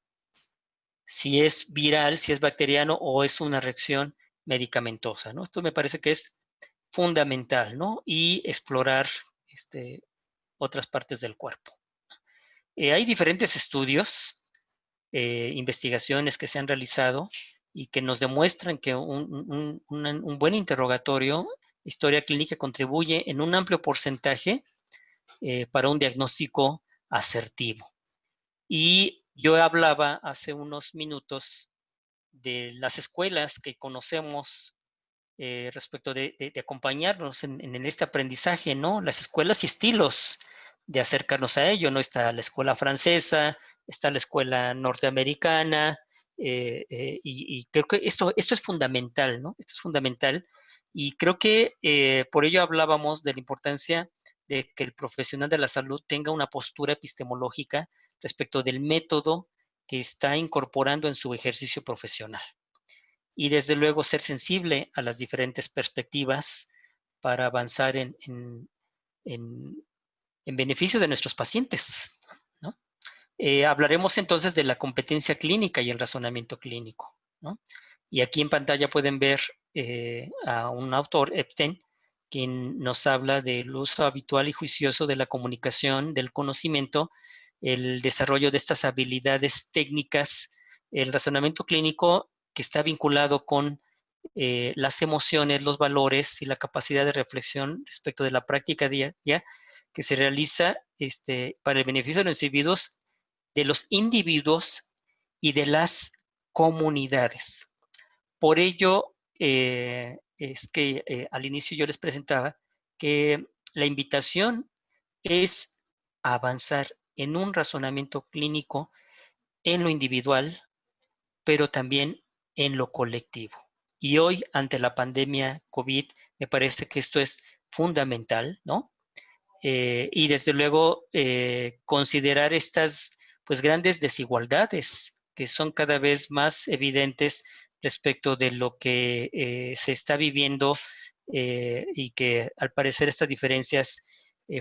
si es viral, si es bacteriano o es una reacción medicamentosa, ¿no? Esto me parece que es fundamental, ¿no? Y explorar otras partes del cuerpo. Hay diferentes estudios, investigaciones que se han realizado y que nos demuestran que un buen interrogatorio, historia clínica, contribuye en un amplio porcentaje para un diagnóstico asertivo. Y yo hablaba hace unos minutos de las escuelas que conocemos respecto de acompañarnos en este aprendizaje, ¿no? Las escuelas y estilos de acercarnos a ello, ¿no? Está la escuela francesa, está la escuela norteamericana, y creo que esto es fundamental, ¿no? Esto es fundamental y creo que por ello hablábamos de la importancia de que el profesional de la salud tenga una postura epistemológica respecto del método que está incorporando en su ejercicio profesional. Y desde luego ser sensible a las diferentes perspectivas para avanzar en beneficio de nuestros pacientes, ¿no? Hablaremos entonces de la competencia clínica y el razonamiento clínico, ¿no? Y aquí en pantalla pueden ver a un autor, Epstein, quien nos habla del uso habitual y juicioso de la comunicación, del conocimiento, el desarrollo de estas habilidades técnicas, el razonamiento clínico que está vinculado con las emociones, los valores y la capacidad de reflexión respecto de la práctica diaria que se realiza para el beneficio de los individuos y de las comunidades. Por ello, es que al inicio yo les presentaba que la invitación es avanzar en un razonamiento clínico en lo individual, pero también en lo colectivo. Y hoy, ante la pandemia COVID, me parece que esto es fundamental, ¿no? Y desde luego considerar estas pues grandes desigualdades que son cada vez más evidentes respecto de lo que se está viviendo y que al parecer estas diferencias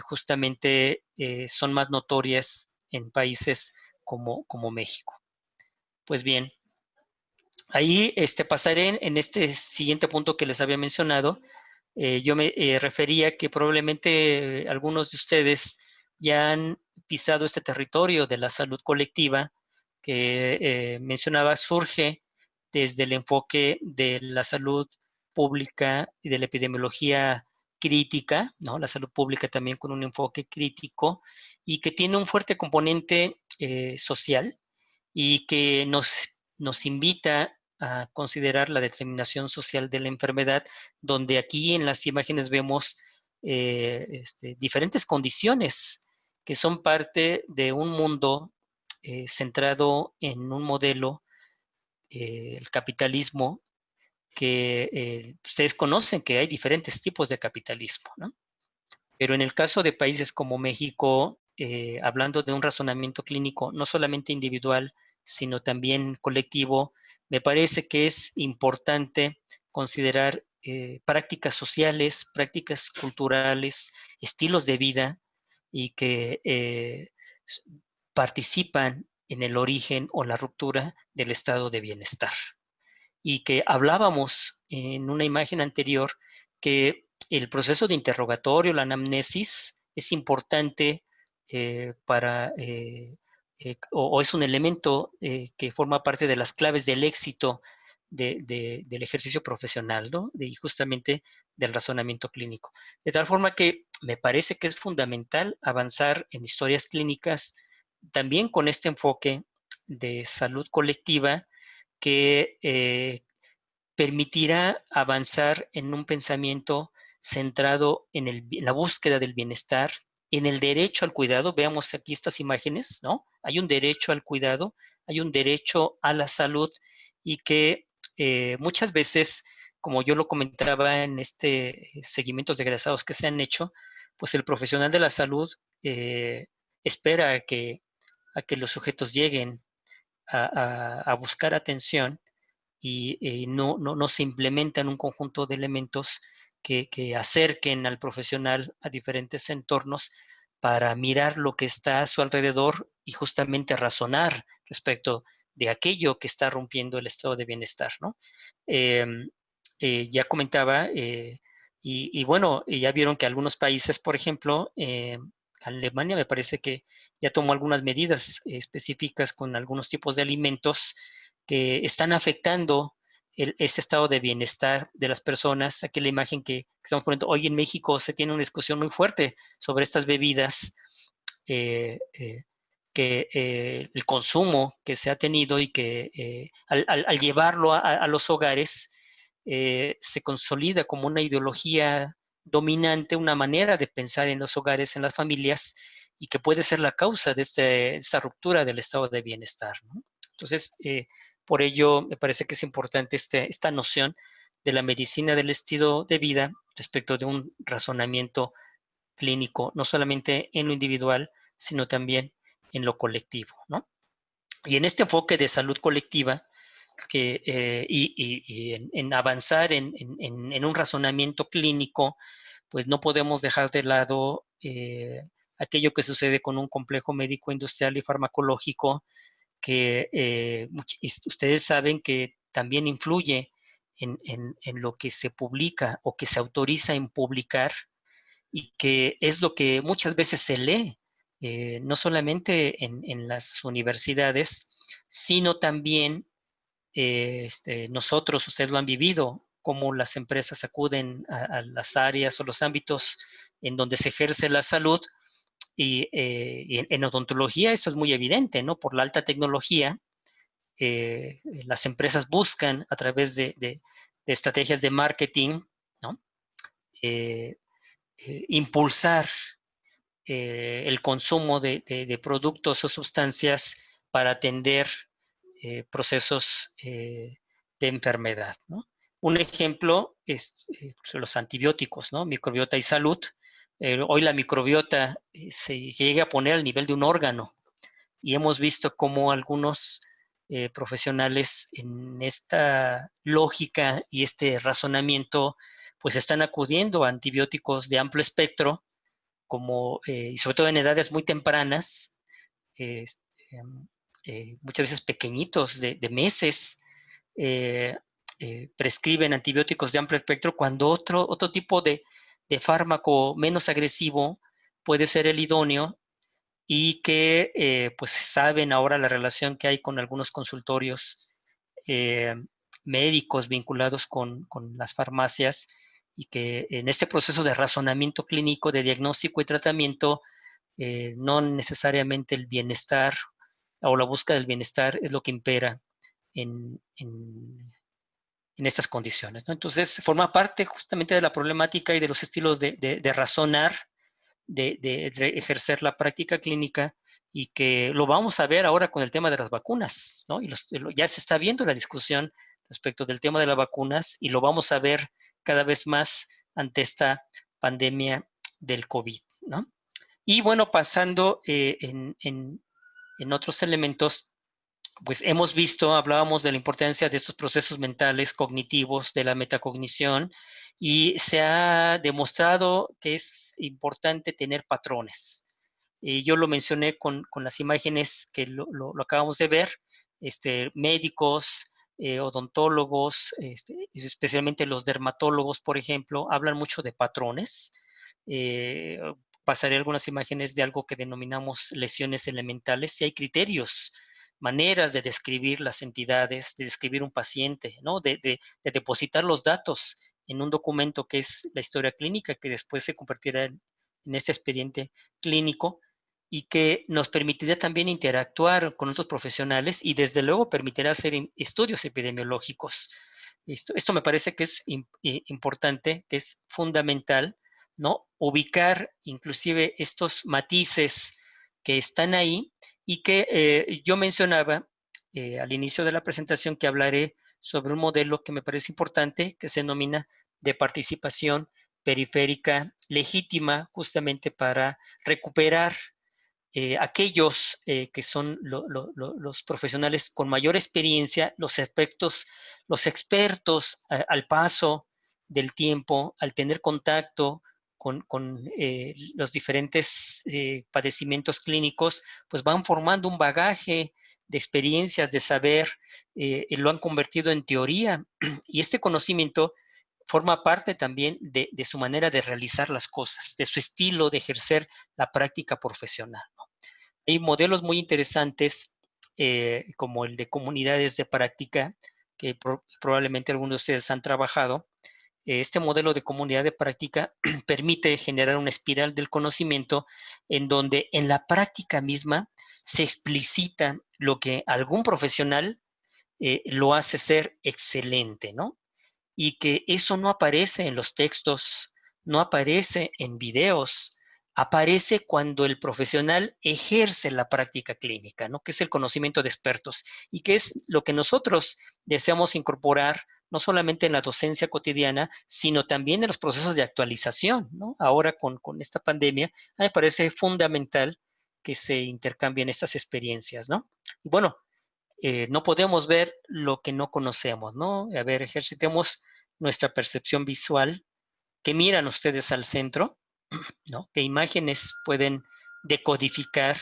justamente son más notorias en países como México. Pues bien, ahí pasaré en este siguiente punto que les había mencionado. Yo me refería que probablemente algunos de ustedes ya han pisado este territorio de la salud colectiva que mencionaba, surge desde el enfoque de la salud pública y de la epidemiología crítica, ¿no? La salud pública también con un enfoque crítico y que tiene un fuerte componente social y que nos invita a considerar la determinación social de la enfermedad, donde aquí en las imágenes vemos diferentes condiciones que son parte de un mundo centrado en un modelo, el capitalismo, que ustedes conocen que hay diferentes tipos de capitalismo, ¿no? Pero en el caso de países como México, hablando de un razonamiento clínico no solamente individual, sino también colectivo, me parece que es importante considerar prácticas sociales, prácticas culturales, estilos de vida y que participan en el origen o la ruptura del estado de bienestar. Y que hablábamos en una imagen anterior que el proceso de interrogatorio, la anamnesis, es importante o es un elemento que forma parte de las claves del éxito del ejercicio profesional, ¿no? Y justamente del razonamiento clínico. De tal forma que me parece que es fundamental avanzar en historias clínicas también con este enfoque de salud colectiva que permitirá avanzar en un pensamiento centrado en la búsqueda del bienestar, en el derecho al cuidado. Veamos aquí estas imágenes, ¿no? Hay un derecho al cuidado, hay un derecho a la salud y que muchas veces, como yo lo comentaba en seguimientos de egresados que se han hecho, pues el profesional de la salud espera a que los sujetos lleguen a buscar atención y no se implementan un conjunto de elementos que acerquen al profesional a diferentes entornos para mirar lo que está a su alrededor y justamente razonar respecto de aquello que está rompiendo el estado de bienestar, ¿no? Ya comentaba, y bueno, ya vieron que algunos países, por ejemplo, Alemania me parece que ya tomó algunas medidas específicas con algunos tipos de alimentos que están afectando ese estado de bienestar de las personas. Aquí la imagen que estamos poniendo, hoy en México se tiene una discusión muy fuerte sobre estas bebidas, que el consumo que se ha tenido y que al llevarlo a los hogares se consolida como una ideología dominante, una manera de pensar en los hogares, en las familias, y que puede ser la causa de esta ruptura del estado de bienestar, ¿no? Entonces, por ello, me parece que es importante esta noción de la medicina del estilo de vida respecto de un razonamiento clínico, no solamente en lo individual, sino también en lo colectivo, ¿no? Y en este enfoque de salud colectiva, y en avanzar en un razonamiento clínico, pues no podemos dejar de lado aquello que sucede con un complejo médico industrial y farmacológico que ustedes saben que también influye en lo que se publica o que se autoriza en publicar, y que es lo que muchas veces se lee, no solamente en las universidades, sino también nosotros, ustedes lo han vivido, cómo las empresas acuden a las áreas o los ámbitos en donde se ejerce la salud. Y en odontología esto es muy evidente, ¿no? Por la alta tecnología, las empresas buscan a través de estrategias de marketing, ¿no? Impulsar el consumo de productos o sustancias para atender procesos de enfermedad, ¿no? Un ejemplo es los antibióticos, ¿no? Microbiota y salud. Hoy la microbiota se llega a poner al nivel de un órgano, y hemos visto cómo algunos profesionales en esta lógica y este razonamiento pues están acudiendo a antibióticos de amplio espectro, como, y sobre todo en edades muy tempranas, este, muchas veces pequeñitos, de meses, prescriben antibióticos de amplio espectro, cuando otro tipo de fármaco menos agresivo puede ser el idóneo, y que pues saben ahora la relación que hay con algunos consultorios eh, médicos vinculados con las farmacias, y que en este proceso de razonamiento clínico, de diagnóstico y tratamiento, no necesariamente el bienestar o la búsqueda del bienestar es lo que impera en estas condiciones, ¿no? Entonces, forma parte justamente de la problemática y de los estilos de razonar, de ejercer la práctica clínica, y que lo vamos a ver ahora con el tema de las vacunas, ¿no? Y ya se está viendo la discusión respecto del tema de las vacunas, y lo vamos a ver cada vez más ante esta pandemia del COVID, ¿no? Y bueno, pasando en otros elementos, pues hemos visto, hablábamos de la importancia de estos procesos mentales cognitivos, de la metacognición, y se ha demostrado que es importante tener patrones. Yo lo mencioné con las imágenes que lo acabamos de ver, médicos, odontólogos, especialmente los dermatólogos, por ejemplo, hablan mucho de patrones. Eh, Pasaré algunas imágenes de algo que denominamos lesiones elementales, y hay criterios, maneras de describir las entidades, de describir un paciente, ¿no? De depositar los datos en un documento que es la historia clínica, que después se convertirá en este expediente clínico, y que nos permitirá también interactuar con otros profesionales, y desde luego permitirá hacer estudios epidemiológicos. Esto me parece que es importante, que es fundamental, ¿no? Ubicar inclusive estos matices que están ahí, y que yo mencionaba al inicio de la presentación, que hablaré sobre un modelo que me parece importante, que se denomina de participación periférica legítima, justamente para recuperar aquellos que son los profesionales con mayor experiencia, los expertos al paso del tiempo, al tener contacto con los diferentes padecimientos clínicos, pues van formando un bagaje de experiencias, de saber, y lo han convertido en teoría, y este conocimiento forma parte también de su manera de realizar las cosas, de su estilo de ejercer la práctica profesional, ¿no? Hay modelos muy interesantes, como el de comunidades de práctica, que probablemente algunos de ustedes han trabajado. Este modelo de comunidad de práctica permite generar una espiral del conocimiento, en donde en la práctica misma se explicita lo que algún profesional lo hace ser excelente, ¿no? Y que eso no aparece en los textos, no aparece en videos, aparece cuando el profesional ejerce la práctica clínica, ¿no? Que es el conocimiento de expertos, y que es lo que nosotros deseamos incorporar no solamente en la docencia cotidiana, sino también en los procesos de actualización, ¿no? Ahora con esta pandemia, a mí me parece fundamental que se intercambien estas experiencias, ¿no? Y bueno, no podemos ver lo que no conocemos, ¿no? A ver, ejercitemos nuestra percepción visual. ¿Qué miran ustedes al centro? ¿No? ¿Qué imágenes pueden decodificar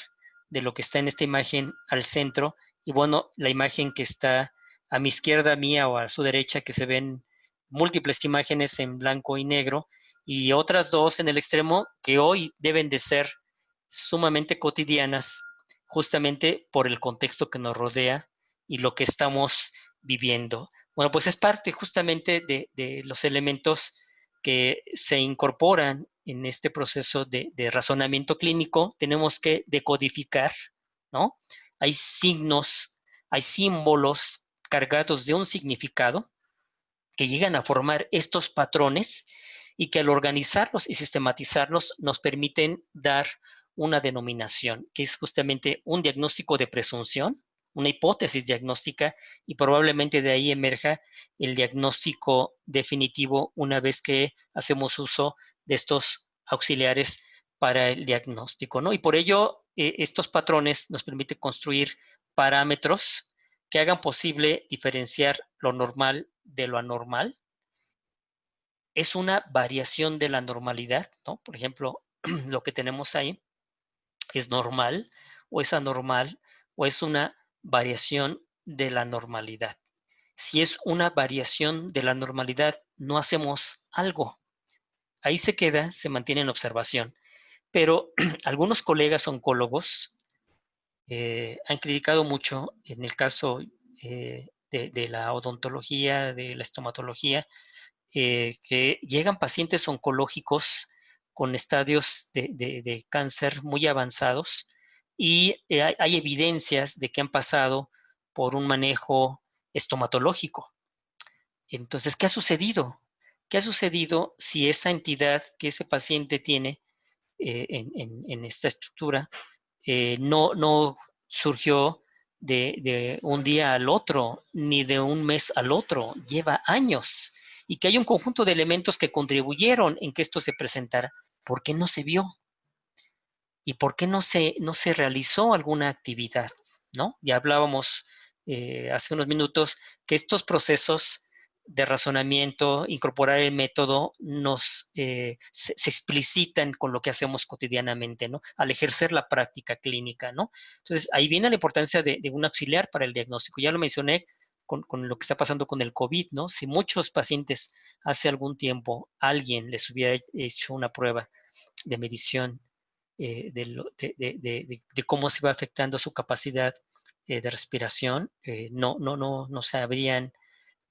de lo que está en esta imagen al centro. Y bueno, la imagen que está a mi izquierda mía o a su derecha, que se ven múltiples imágenes en blanco y negro, y otras dos en el extremo que hoy deben de ser sumamente cotidianas, justamente por el contexto que nos rodea y lo que estamos viviendo. Bueno, pues es parte justamente de los elementos que se incorporan en este proceso de razonamiento clínico. Tenemos que decodificar, ¿no? Hay signos, hay símbolos cargados de un significado que llegan a formar estos patrones y que al organizarlos y sistematizarlos nos permiten dar una denominación, que es justamente un diagnóstico de presunción, una hipótesis diagnóstica, y probablemente de ahí emerja el diagnóstico definitivo una vez que hacemos uso de estos auxiliares para el diagnóstico, ¿no? Y por ello, estos patrones nos permiten construir parámetros que hagan posible diferenciar lo normal de lo anormal. Es una variación de la normalidad, ¿no? Por ejemplo, lo que tenemos ahí es normal o es anormal o es una variación de la normalidad. Si es una variación de la normalidad, no hacemos algo. Ahí se queda, se mantiene en observación. Pero algunos colegas oncólogos han criticado mucho en el caso de la odontología, de la estomatología, que llegan pacientes oncológicos con estadios de cáncer muy avanzados y hay evidencias de que han pasado por un manejo estomatológico. Entonces, ¿qué ha sucedido? ¿Qué ha sucedido si esa entidad que ese paciente tiene en esta estructura no surgió de un día al otro, ni de un mes al otro, lleva años, y que hay un conjunto de elementos que contribuyeron en que esto se presentara? ¿Por qué no se vio? ¿Y por qué no se realizó alguna actividad? ¿No? Ya hablábamos hace unos minutos que estos procesos de razonamiento, incorporar el método, se explicitan con lo que hacemos cotidianamente, ¿no? Al ejercer la práctica clínica, ¿no? Entonces, ahí viene la importancia de un auxiliar para el diagnóstico. Ya lo mencioné con lo que está pasando con el COVID, ¿no? Si muchos pacientes hace algún tiempo alguien les hubiera hecho una prueba de medición de cómo se va afectando su capacidad de respiración,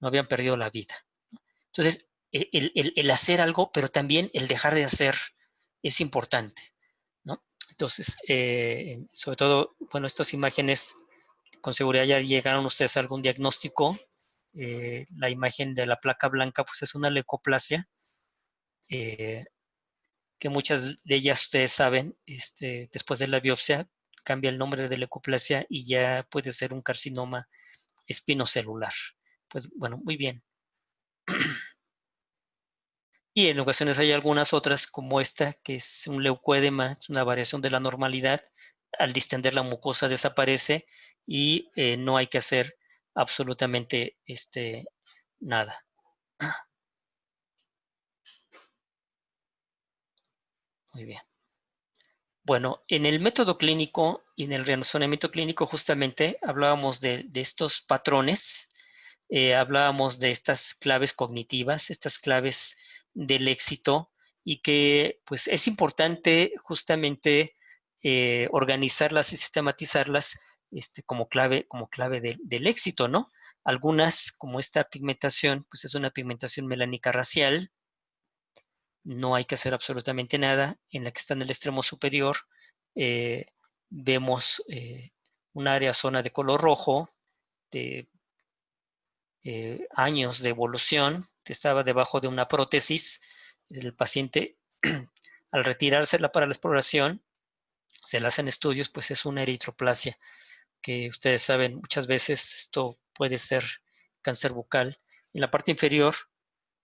no habían perdido la vida. Entonces, el hacer algo, pero también el dejar de hacer es importante, ¿no? Entonces, sobre todo, bueno, estas imágenes con seguridad ya llegaron ustedes a algún diagnóstico. La imagen de la placa blanca, pues es una leucoplasia, que muchas de ellas ustedes saben, después de la biopsia cambia el nombre de leucoplasia y ya puede ser un carcinoma espinocelular. Pues bueno, muy bien. Y en ocasiones hay algunas otras como esta, que es un leucoedema, es una variación de la normalidad. Al distender la mucosa desaparece y no hay que hacer absolutamente nada. Muy bien. Bueno, en el método clínico y en el razonamiento clínico justamente hablábamos de estos patrones, hablábamos de estas claves cognitivas, estas claves del éxito, y que pues es importante justamente organizarlas y sistematizarlas como clave del éxito, ¿no? Algunas, como esta pigmentación, pues es una pigmentación melánica racial, no hay que hacer absolutamente nada. En la que está en el extremo superior eh, vemos un área, zona de color rojo, de años de evolución, que estaba debajo de una prótesis. El paciente, al retirársela para la exploración, se le hacen estudios, pues es una eritroplasia, que ustedes saben, muchas veces esto puede ser cáncer bucal. En la parte inferior,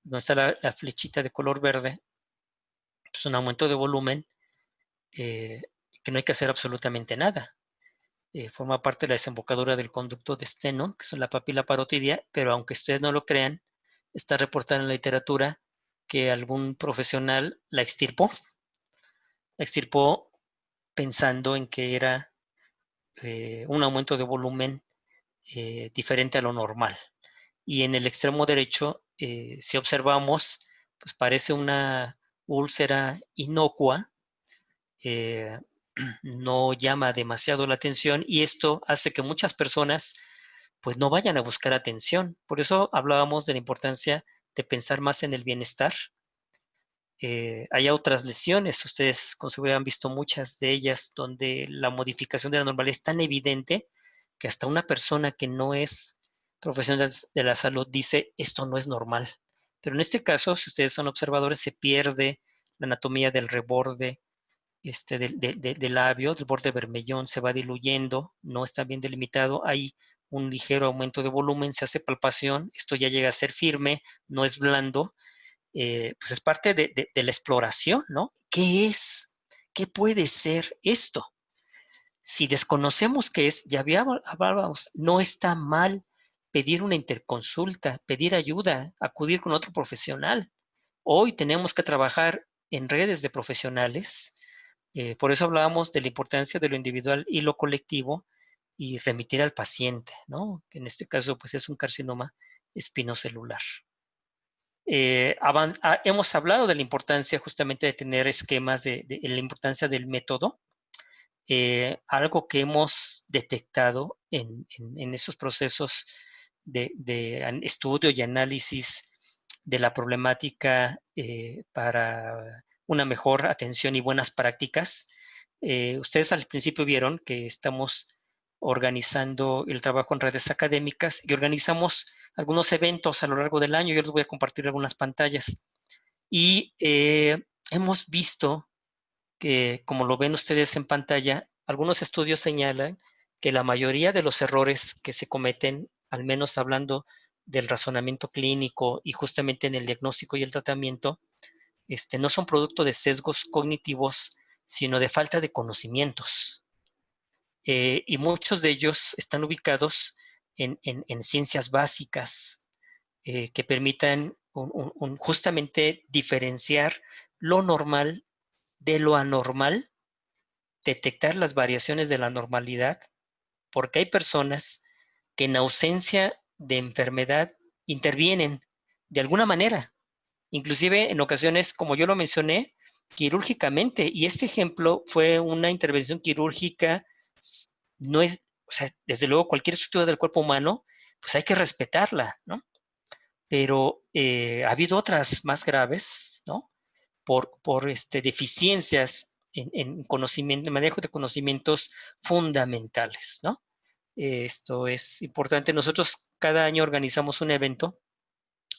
donde está la flechita de color verde, pues un aumento de volumen, que no hay que hacer absolutamente nada. Forma parte de la desembocadura del conducto de Stenone, que es la papila parotidia, pero aunque ustedes no lo crean, está reportada en la literatura que algún profesional la extirpó pensando en que era un aumento de volumen diferente a lo normal. Y en el extremo derecho, si observamos, pues parece una úlcera inocua, no llama demasiado la atención y esto hace que muchas personas pues no vayan a buscar atención. Por eso hablábamos de la importancia de pensar más en el bienestar. Hay otras lesiones, ustedes con seguridad han visto muchas de ellas donde la modificación de la normalidad es tan evidente que hasta una persona que no es profesional de la salud dice esto no es normal. Pero en este caso, si ustedes son observadores, se pierde la anatomía del reborde del labio, del borde bermellón se va diluyendo, no está bien delimitado, hay un ligero aumento de volumen, se hace palpación, esto ya llega a ser firme, no es blando, pues es parte de la exploración, ¿no? ¿Qué es? ¿Qué puede ser esto? Si desconocemos qué es, ya hablábamos, no está mal pedir una interconsulta, pedir ayuda, acudir con otro profesional. Hoy tenemos que trabajar en redes de profesionales, por eso hablábamos de la importancia de lo individual y lo colectivo y remitir al paciente, ¿no? Que en este caso pues es un carcinoma espinocelular. Hemos hablado de la importancia justamente de tener esquemas, de la importancia del método, algo que hemos detectado en esos procesos de estudio y análisis de la problemática para una mejor atención y buenas prácticas. Ustedes al principio vieron que estamos organizando el trabajo en redes académicas y organizamos algunos eventos a lo largo del año. Yo les voy a compartir algunas pantallas. Y hemos visto que, como lo ven ustedes en pantalla, algunos estudios señalan que la mayoría de los errores que se cometen, al menos hablando del razonamiento clínico y justamente en el diagnóstico y el tratamiento, no son producto de sesgos cognitivos, sino de falta de conocimientos. Y muchos de ellos están ubicados en ciencias básicas que permitan justamente diferenciar lo normal de lo anormal, detectar las variaciones de la normalidad, porque hay personas que en ausencia de enfermedad intervienen de alguna manera, inclusive en ocasiones, como yo lo mencioné, quirúrgicamente, y este ejemplo fue una intervención quirúrgica, no es, o sea, desde luego cualquier estructura del cuerpo humano, pues hay que respetarla, ¿no? Pero ha habido otras más graves, ¿no? Por deficiencias en conocimiento, en manejo de conocimientos fundamentales, ¿no? Esto es importante. Nosotros cada año organizamos un evento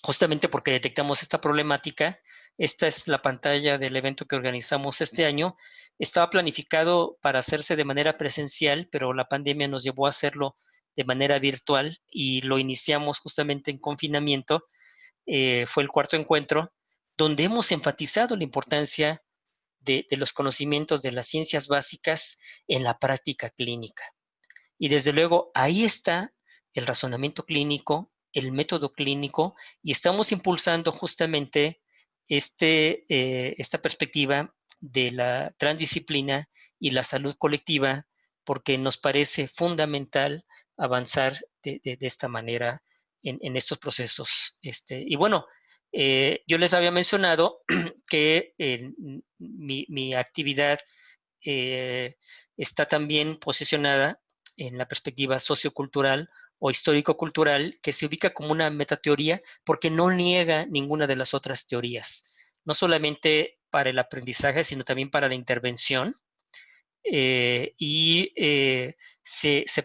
justamente porque detectamos esta problemática. Esta es la pantalla del evento que organizamos este año. Estaba planificado para hacerse de manera presencial, pero la pandemia nos llevó a hacerlo de manera virtual y lo iniciamos justamente en confinamiento. Fue el cuarto encuentro donde hemos enfatizado la importancia de los conocimientos de las ciencias básicas en la práctica clínica. Y desde luego ahí está el razonamiento clínico, el método clínico, y estamos impulsando justamente esta perspectiva de la transdisciplina y la salud colectiva, porque nos parece fundamental avanzar de esta manera en estos procesos. Y bueno, yo les había mencionado que mi actividad está también posicionada en la perspectiva sociocultural o histórico-cultural, que se ubica como una metateoría porque no niega ninguna de las otras teorías, no solamente para el aprendizaje, sino también para la intervención. Se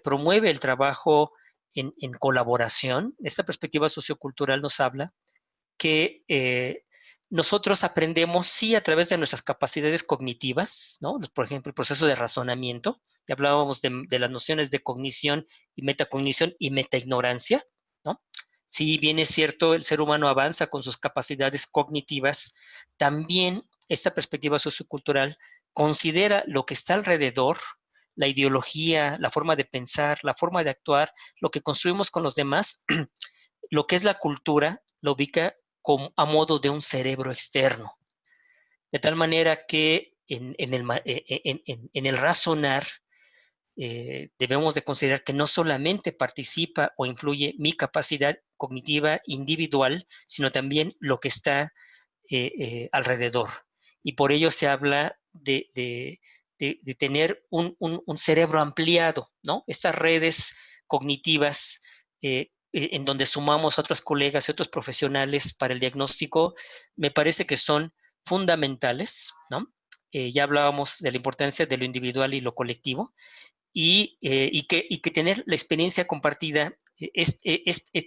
promueve el trabajo en colaboración. Esta perspectiva sociocultural nos habla que nosotros aprendemos, sí, a través de nuestras capacidades cognitivas, ¿no? Por ejemplo, el proceso de razonamiento. Ya hablábamos de las nociones de cognición y metacognición y metaignorancia, ¿no? Si bien es cierto, el ser humano avanza con sus capacidades cognitivas, también esta perspectiva sociocultural considera lo que está alrededor, la ideología, la forma de pensar, la forma de actuar, lo que construimos con los demás, lo que es la cultura, lo ubica a modo de un cerebro externo. De tal manera que en el razonar, debemos de considerar que no solamente participa o influye mi capacidad cognitiva individual, sino también lo que está alrededor. Y por ello se habla de tener un cerebro ampliado, ¿no? Estas redes cognitivas en donde sumamos a otros colegas y otros profesionales para el diagnóstico, me parece que son fundamentales, ¿no? Ya hablábamos de la importancia de lo individual y lo colectivo, y que tener la experiencia compartida es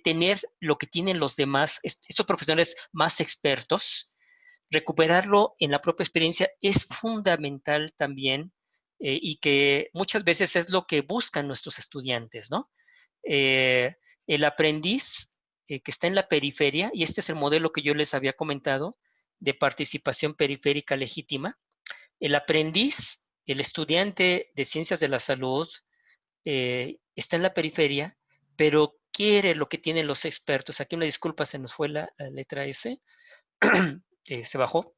tener lo que tienen los demás, estos profesionales más expertos, recuperarlo en la propia experiencia es fundamental también, y que muchas veces es lo que buscan nuestros estudiantes, ¿no? El aprendiz que está en la periferia, y este es el modelo que yo les había comentado, de participación periférica legítima, el aprendiz, el estudiante de ciencias de la salud, está en la periferia, pero quiere lo que tienen los expertos. Aquí una disculpa, se nos fue la letra S, se bajó.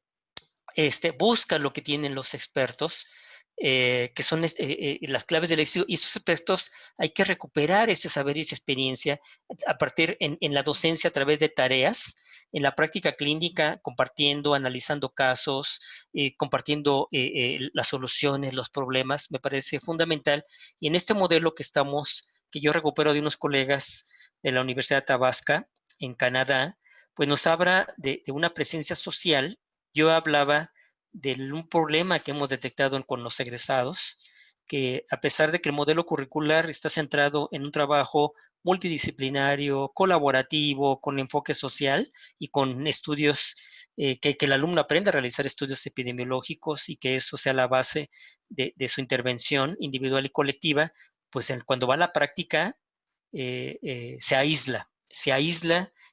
Busca lo que tienen los expertos, que son las claves del éxito, y esos expertos hay que recuperar ese saber y esa experiencia a partir en la docencia a través de tareas, en la práctica clínica, compartiendo, analizando casos, compartiendo las soluciones, los problemas, me parece fundamental. Y en este modelo que yo recupero de unos colegas de la Universidad de Tabasco, en Canadá, pues nos habla de una presencia social. Yo hablaba de un problema que hemos detectado con los egresados, que a pesar de que el modelo curricular está centrado en un trabajo multidisciplinario, colaborativo, con enfoque social y con estudios, que el alumno aprenda a realizar estudios epidemiológicos y que eso sea la base de su intervención individual y colectiva, pues cuando va a la práctica se aísla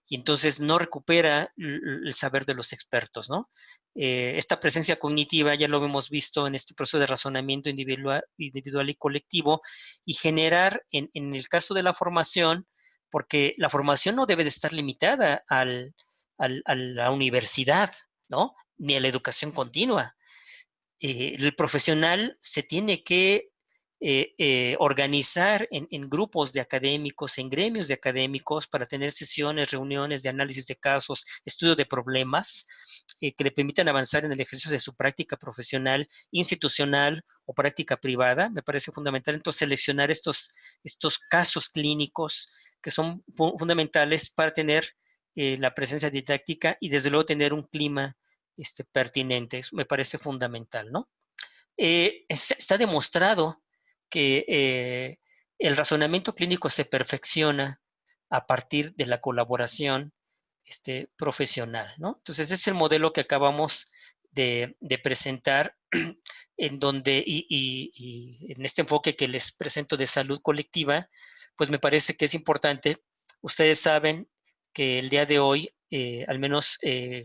y entonces no recupera el saber de los expertos, ¿no? Esta presencia cognitiva ya lo hemos visto en este proceso de razonamiento individual y colectivo, y generar en el caso de la formación, porque la formación no debe de estar limitada a la universidad, ¿no? Ni a la educación continua. El profesional se tiene que organizar en grupos de académicos, en gremios de académicos, para tener sesiones, reuniones de análisis de casos, estudio de problemas, que le permitan avanzar en el ejercicio de su práctica profesional, institucional o práctica privada. Me parece fundamental entonces seleccionar estos casos clínicos que son fundamentales para tener la presencia didáctica y desde luego tener un clima pertinente. Eso me parece fundamental, ¿no? Está demostrado que el razonamiento clínico se perfecciona a partir de la colaboración profesional, ¿no? Entonces, ese es el modelo que acabamos de presentar, en donde, y en este enfoque que les presento de salud colectiva, pues me parece que es importante. Ustedes saben que el día de hoy, al menos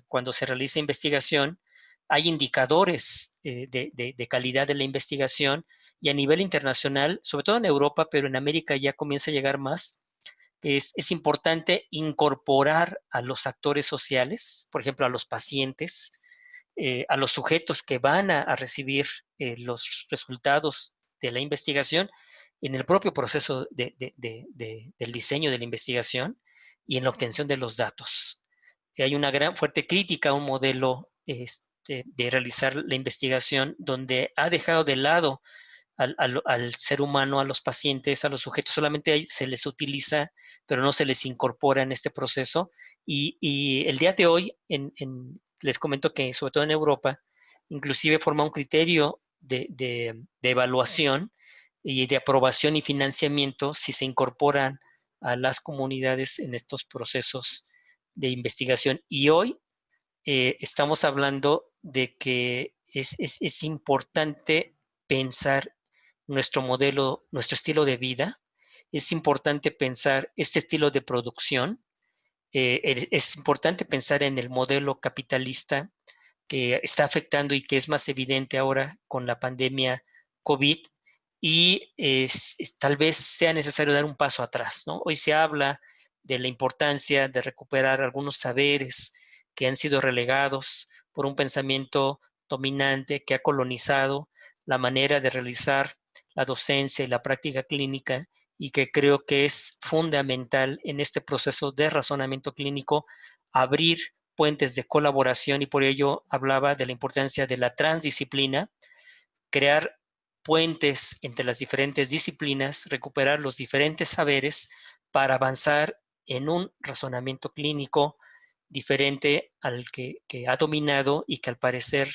cuando se realiza investigación, hay indicadores de calidad de la investigación, y a nivel internacional, sobre todo en Europa, pero en América ya comienza a llegar más, que es importante incorporar a los actores sociales, por ejemplo, a los pacientes, a los sujetos que van a recibir los resultados de la investigación en el propio proceso del diseño de la investigación y en la obtención de los datos. Hay una gran fuerte crítica a un modelo de realizar la investigación donde ha dejado de lado al ser humano, a los pacientes, a los sujetos, solamente se les utiliza, pero no se les incorpora en este proceso. Y el día de hoy, les comento que sobre todo en Europa, inclusive forma un criterio de evaluación y de aprobación y financiamiento si se incorporan a las comunidades en estos procesos de investigación. Y hoy estamos hablando de que es importante pensar nuestro modelo, nuestro estilo de vida. Es importante pensar este estilo de producción. Es importante pensar en el modelo capitalista que está afectando y que es más evidente ahora con la pandemia COVID, y tal vez sea necesario dar un paso atrás, ¿no? Hoy se habla de la importancia de recuperar algunos saberes que han sido relegados por un pensamiento dominante que ha colonizado la manera de realizar la docencia y la práctica clínica, y que creo que es fundamental en este proceso de razonamiento clínico abrir puentes de colaboración, y por ello hablaba de la importancia de la transdisciplina, crear puentes entre las diferentes disciplinas, recuperar los diferentes saberes para avanzar en un razonamiento clínico diferente al que ha dominado y que al parecer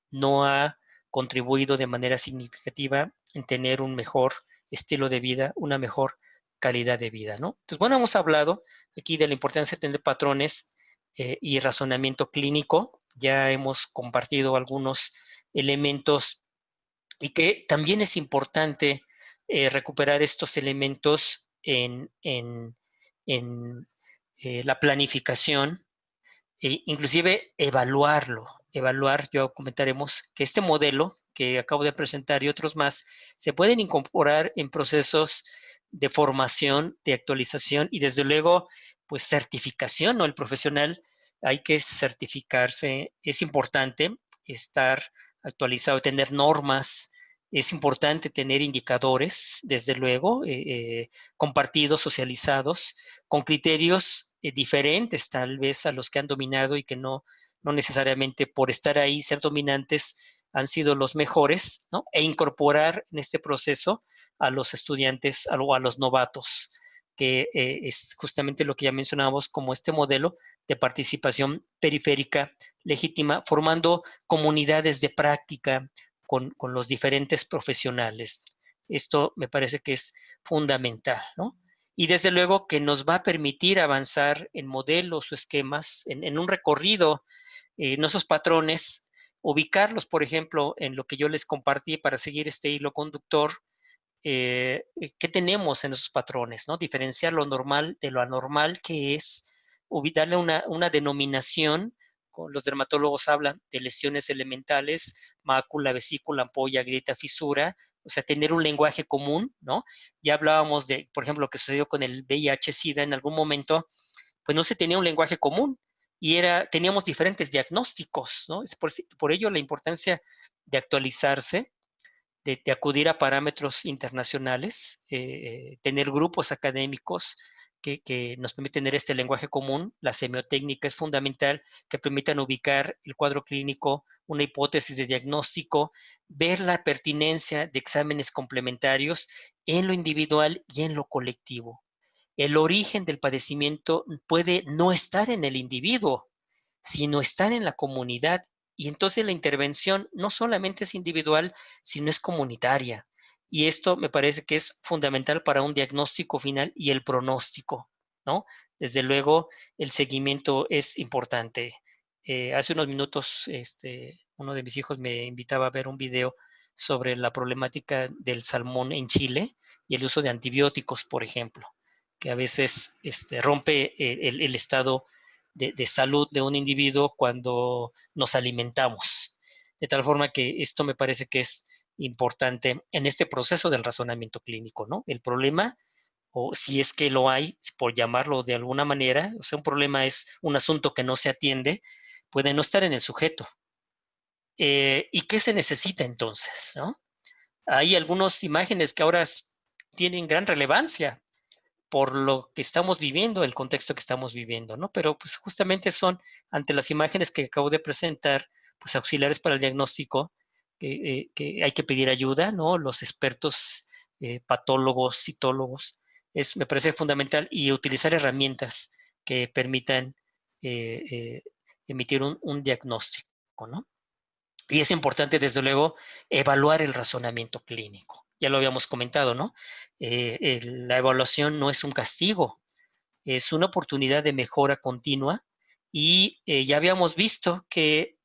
no ha contribuido de manera significativa en tener un mejor estilo de vida, una mejor calidad de vida, ¿no? Entonces, bueno, hemos hablado aquí de la importancia de tener patrones y razonamiento clínico. Ya hemos compartido algunos elementos, y que también es importante recuperar estos elementos en la planificación, inclusive evaluar. Yo comentaremos que este modelo que acabo de presentar y otros más se pueden incorporar en procesos de formación, de actualización y desde luego, pues certificación, ¿no? El profesional hay que certificarse, es importante estar actualizado, tener normas, es importante tener indicadores, desde luego, compartidos, socializados, con criterios diferentes tal vez a los que han dominado y que no necesariamente por estar ahí, ser dominantes, han sido los mejores, ¿no? E incorporar en este proceso a los estudiantes, a los novatos, que es justamente lo que ya mencionábamos como este modelo de participación periférica legítima, formando comunidades de práctica con los diferentes profesionales. Esto me parece que es fundamental, ¿no? Y desde luego que nos va a permitir avanzar en modelos o esquemas, en un recorrido, en esos patrones, ubicarlos, por ejemplo, en lo que yo les compartí para seguir este hilo conductor. ¿Qué tenemos en esos patrones? ¿No? Diferenciar lo normal de lo anormal, que es darle una denominación. Los dermatólogos hablan de lesiones elementales, mácula, vesícula, ampolla, grieta, fisura, o sea, tener un lenguaje común, ¿no? Ya hablábamos de, por ejemplo, lo que sucedió con el VIH-Sida en algún momento, pues no se tenía un lenguaje común y teníamos diferentes diagnósticos, ¿no? Es por ello la importancia de actualizarse, de acudir a parámetros internacionales, tener grupos académicos que nos permiten tener este lenguaje común. La semiotécnica es fundamental, que permitan ubicar el cuadro clínico, una hipótesis de diagnóstico, ver la pertinencia de exámenes complementarios en lo individual y en lo colectivo. El origen del padecimiento puede no estar en el individuo, sino estar en la comunidad. Y entonces la intervención no solamente es individual, sino es comunitaria. Y esto me parece que es fundamental para un diagnóstico final y el pronóstico, ¿no? Desde luego, el seguimiento es importante. Hace unos minutos, uno de mis hijos me invitaba a ver un video sobre la problemática del salmón en Chile y el uso de antibióticos, por ejemplo, que a veces rompe el estado de salud de un individuo cuando nos alimentamos. De tal forma que esto me parece que es importante en este proceso del razonamiento clínico, ¿no? El problema, o si es que lo hay, por llamarlo de alguna manera, o sea, un problema es un asunto que no se atiende, puede no estar en el sujeto. ¿Y qué se necesita entonces, no? Hay algunas imágenes que ahora tienen gran relevancia por lo que estamos viviendo, el contexto que estamos viviendo, ¿no? Pero pues justamente son, ante las imágenes que acabo de presentar, pues auxiliares para el diagnóstico, que hay que pedir ayuda, ¿no? Los expertos, patólogos, citólogos, me parece fundamental, y utilizar herramientas que permitan eh, eh, emitir un diagnóstico, ¿no? Y es importante, desde luego, evaluar el razonamiento clínico. Ya lo habíamos comentado, ¿no? La evaluación no es un castigo, es una oportunidad de mejora continua, y ya habíamos visto que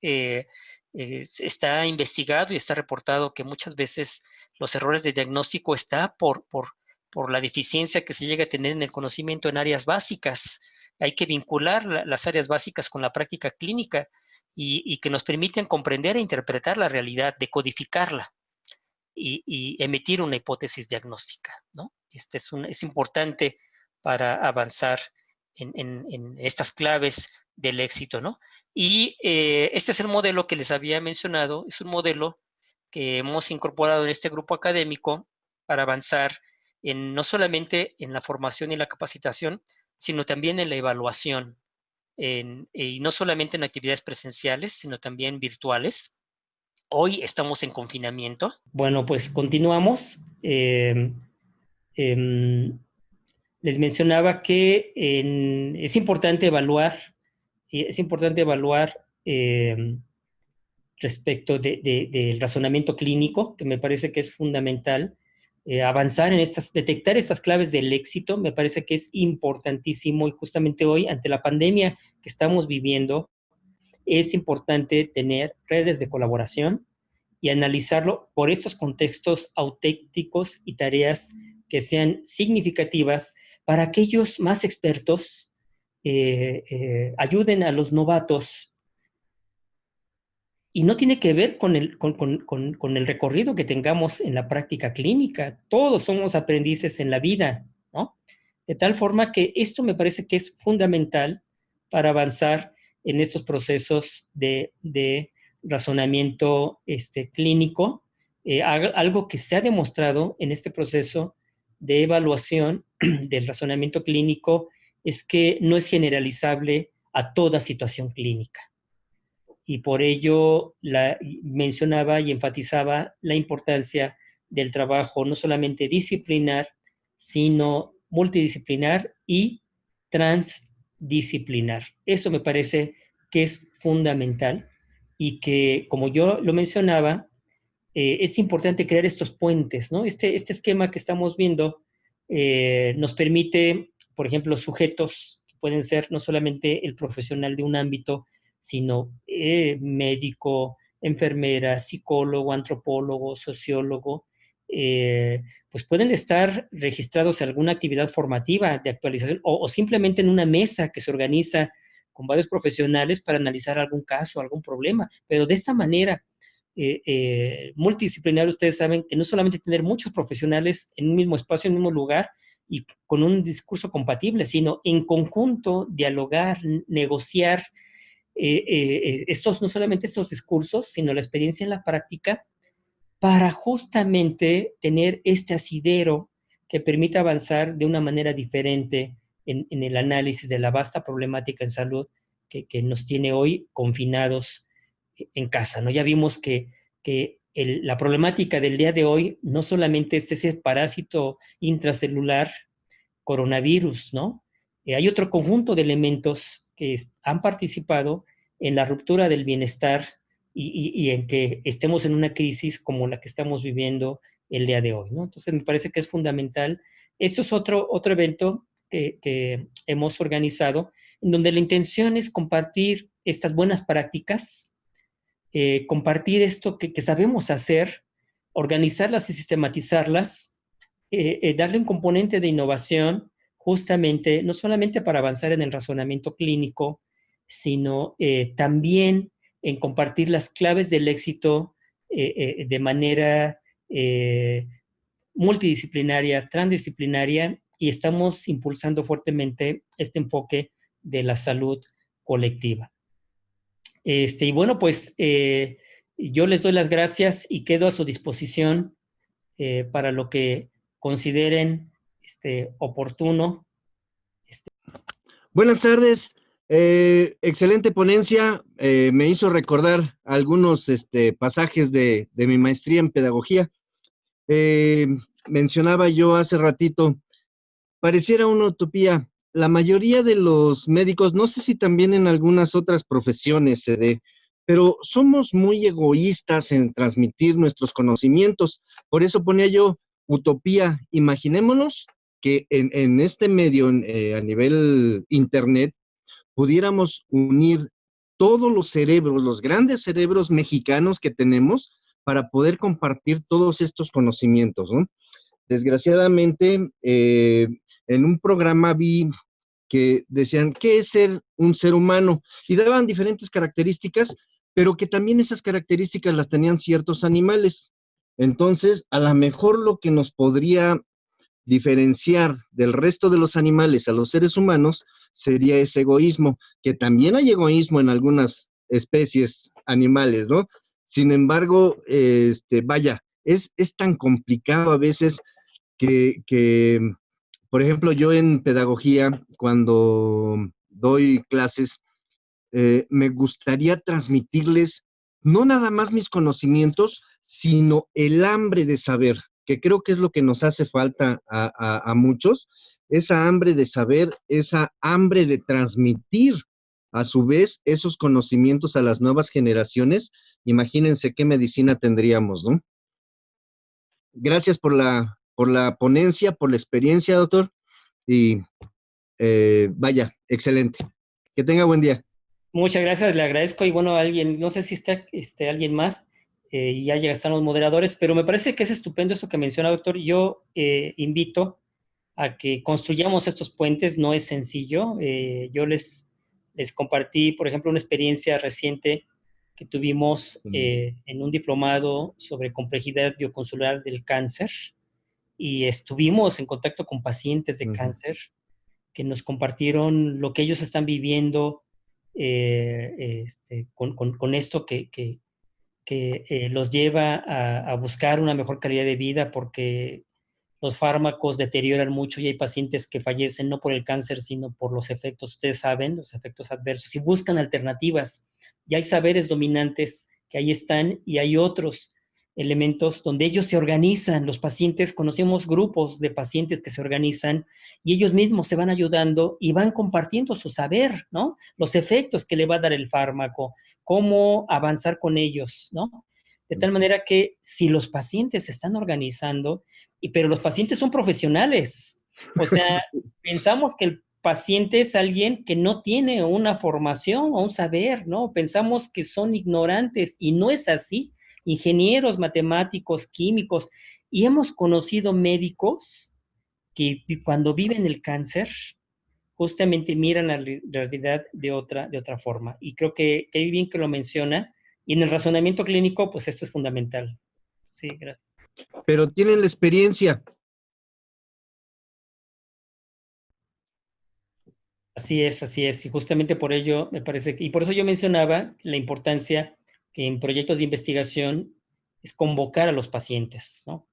está investigado y está reportado que muchas veces los errores de diagnóstico están por la deficiencia que se llega a tener en el conocimiento en áreas básicas. Hay que vincular las áreas básicas con la práctica clínica, y que nos permiten comprender e interpretar la realidad, decodificarla y emitir una hipótesis diagnóstica, ¿no? Es importante para avanzar en estas claves del éxito, ¿no? Y este es el modelo que les había mencionado, es un modelo que hemos incorporado en este grupo académico para avanzar no solamente en la formación y la capacitación, sino también en la evaluación, y no solamente en actividades presenciales, sino también virtuales. Hoy estamos en confinamiento. Bueno, pues continuamos. Les mencionaba que es importante evaluar respecto del razonamiento clínico, que me parece que es fundamental. Avanzar en detectar estas claves del éxito, me parece que es importantísimo, y justamente hoy, ante la pandemia que estamos viviendo, es importante tener redes de colaboración y analizarlo por estos contextos auténticos y tareas que sean significativas para aquellos más expertos ayuden a los novatos. Y no tiene que ver con el recorrido que tengamos en la práctica clínica. Todos somos aprendices en la vida, ¿no? De tal forma que esto me parece que es fundamental para avanzar en estos procesos de razonamiento clínico, algo que se ha demostrado en este proceso de evaluación del razonamiento clínico es que no es generalizable a toda situación clínica. Y por ello mencionaba y enfatizaba la importancia del trabajo no solamente disciplinar, sino multidisciplinar y transdisciplinar. Eso me parece que es fundamental y que, como yo lo mencionaba, es importante crear estos puentes, ¿no? Este esquema que estamos viendo nos permite, por ejemplo, sujetos que pueden ser no solamente el profesional de un ámbito, sino médico, enfermera, psicólogo, antropólogo, sociólogo, pues pueden estar registrados en alguna actividad formativa de actualización o simplemente en una mesa que se organiza con varios profesionales para analizar algún caso, algún problema. Pero de esta manera multidisciplinario, ustedes saben que no solamente tener muchos profesionales en un mismo espacio, en un mismo lugar y con un discurso compatible, sino en conjunto dialogar, negociar, no solamente estos discursos, sino la experiencia en la práctica, para justamente tener este asidero que permita avanzar de una manera diferente en el análisis de la vasta problemática en salud que nos tiene hoy confinados en casa, ¿no? Ya vimos que la problemática del día de hoy no solamente es ese parásito intracelular coronavirus, ¿no? Hay otro conjunto de elementos que han participado en la ruptura del bienestar y en que estemos en una crisis como la que estamos viviendo el día de hoy, ¿no? Entonces, me parece que es fundamental. Esto es otro evento que hemos organizado, en donde la intención es compartir estas buenas prácticas, compartir esto que sabemos hacer, organizarlas y sistematizarlas, darle un componente de innovación, justamente, no solamente para avanzar en el razonamiento clínico, sino también en compartir las claves del éxito de manera multidisciplinaria, transdisciplinaria, y estamos impulsando fuertemente este enfoque de la salud colectiva. Y bueno, pues yo les doy las gracias y quedo a su disposición para lo que consideren oportuno. Buenas tardes, excelente ponencia, me hizo recordar algunos pasajes de mi maestría en pedagogía. Mencionaba yo hace ratito, pareciera una utopía. La mayoría de los médicos, no sé si también en algunas otras profesiones se dé, pero somos muy egoístas en transmitir nuestros conocimientos. Por eso ponía yo utopía. Imaginémonos que en este medio, a nivel internet, pudiéramos unir todos los cerebros, los grandes cerebros mexicanos que tenemos, para poder compartir todos estos conocimientos, ¿no? Desgraciadamente, en un programa vi que decían, ¿qué es ser un ser humano? Y daban diferentes características, pero que también esas características las tenían ciertos animales. Entonces, a lo mejor lo que nos podría diferenciar del resto de los animales a los seres humanos sería ese egoísmo, que también hay egoísmo en algunas especies animales, ¿no? Sin embargo, vaya, es tan complicado a veces que, por ejemplo, yo en pedagogía, cuando doy clases, me gustaría transmitirles no nada más mis conocimientos, sino el hambre de saber, que creo que es lo que nos hace falta a muchos, esa hambre de saber, esa hambre de transmitir a su vez esos conocimientos a las nuevas generaciones. Imagínense qué medicina tendríamos, ¿no? Gracias por la ponencia, por la experiencia, doctor, y vaya, excelente. Que tenga buen día. Muchas gracias, le agradezco. Y bueno, alguien, no sé si está alguien más, y ya están los moderadores, pero me parece que es estupendo eso que menciona, doctor. Yo invito a que construyamos estos puentes, no es sencillo. Yo les compartí, por ejemplo, una experiencia reciente que tuvimos en un diplomado sobre complejidad bioconsular del cáncer, y estuvimos en contacto con pacientes de cáncer que nos compartieron lo que ellos están viviendo con esto que los lleva a buscar una mejor calidad de vida, porque los fármacos deterioran mucho y hay pacientes que fallecen no por el cáncer, sino por los efectos, ustedes saben, los efectos adversos, y buscan alternativas. Y hay saberes dominantes que ahí están, y hay otros elementos donde ellos se organizan. Los pacientes, conocemos grupos de pacientes que se organizan y ellos mismos se van ayudando y van compartiendo su saber, ¿no? Los efectos que le va a dar el fármaco, cómo avanzar con ellos, ¿no? De tal manera que si los pacientes se están organizando, pero los pacientes son profesionales, o sea, pensamos que el paciente es alguien que no tiene una formación o un saber, ¿no? Pensamos que son ignorantes y no es así. Ingenieros, matemáticos, químicos, y hemos conocido médicos que cuando viven el cáncer justamente miran la realidad de otra forma. Y creo que bien que lo menciona, y en el razonamiento clínico, pues esto es fundamental. Sí, gracias. Pero tienen la experiencia. Así es, y justamente por ello me parece y por eso yo mencionaba la importancia que en proyectos de investigación es convocar a los pacientes, ¿no?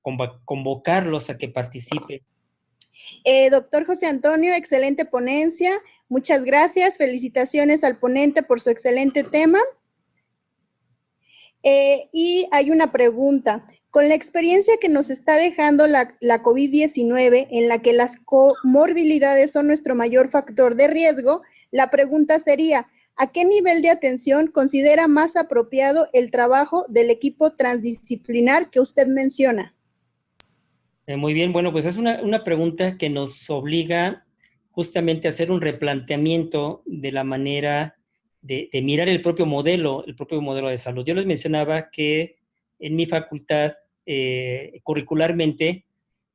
Convocarlos a que participen. Doctor José Antonio, excelente ponencia. Muchas gracias. Felicitaciones al ponente por su excelente tema. Y hay una pregunta. Con la experiencia que nos está dejando la COVID-19, en la que las comorbilidades son nuestro mayor factor de riesgo, la pregunta sería, ¿a qué nivel de atención considera más apropiado el trabajo del equipo transdisciplinar que usted menciona? Muy bien, bueno, pues es una pregunta que nos obliga justamente a hacer un replanteamiento de la manera de mirar el propio modelo de salud. Yo les mencionaba que en mi facultad, curricularmente,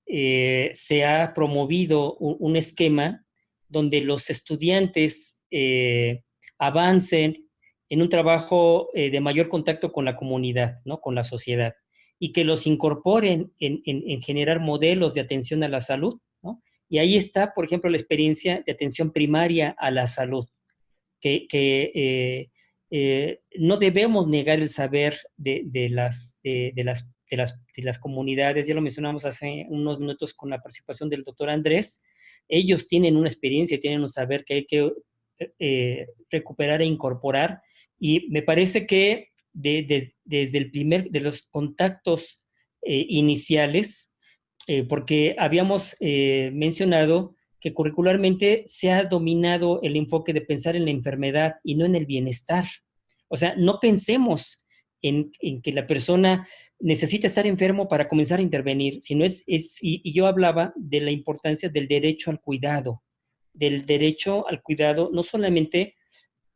se ha promovido un esquema donde los estudiantes avancen en un trabajo de mayor contacto con la comunidad, ¿no? Con la sociedad, y que los incorporen en generar modelos de atención a la salud, ¿no? Y ahí está, por ejemplo, la experiencia de atención primaria a la salud, que no debemos negar el saber de las comunidades. Ya lo mencionamos hace unos minutos con la participación del doctor Andrés. Ellos tienen una experiencia, tienen un saber que hay que recuperar e incorporar, y me parece que desde de los contactos iniciales, porque habíamos mencionado que curricularmente se ha dominado el enfoque de pensar en la enfermedad y no en el bienestar. O sea, no pensemos en que la persona necesita estar enfermo para comenzar a intervenir, sino y yo hablaba de la importancia del derecho al cuidado, no solamente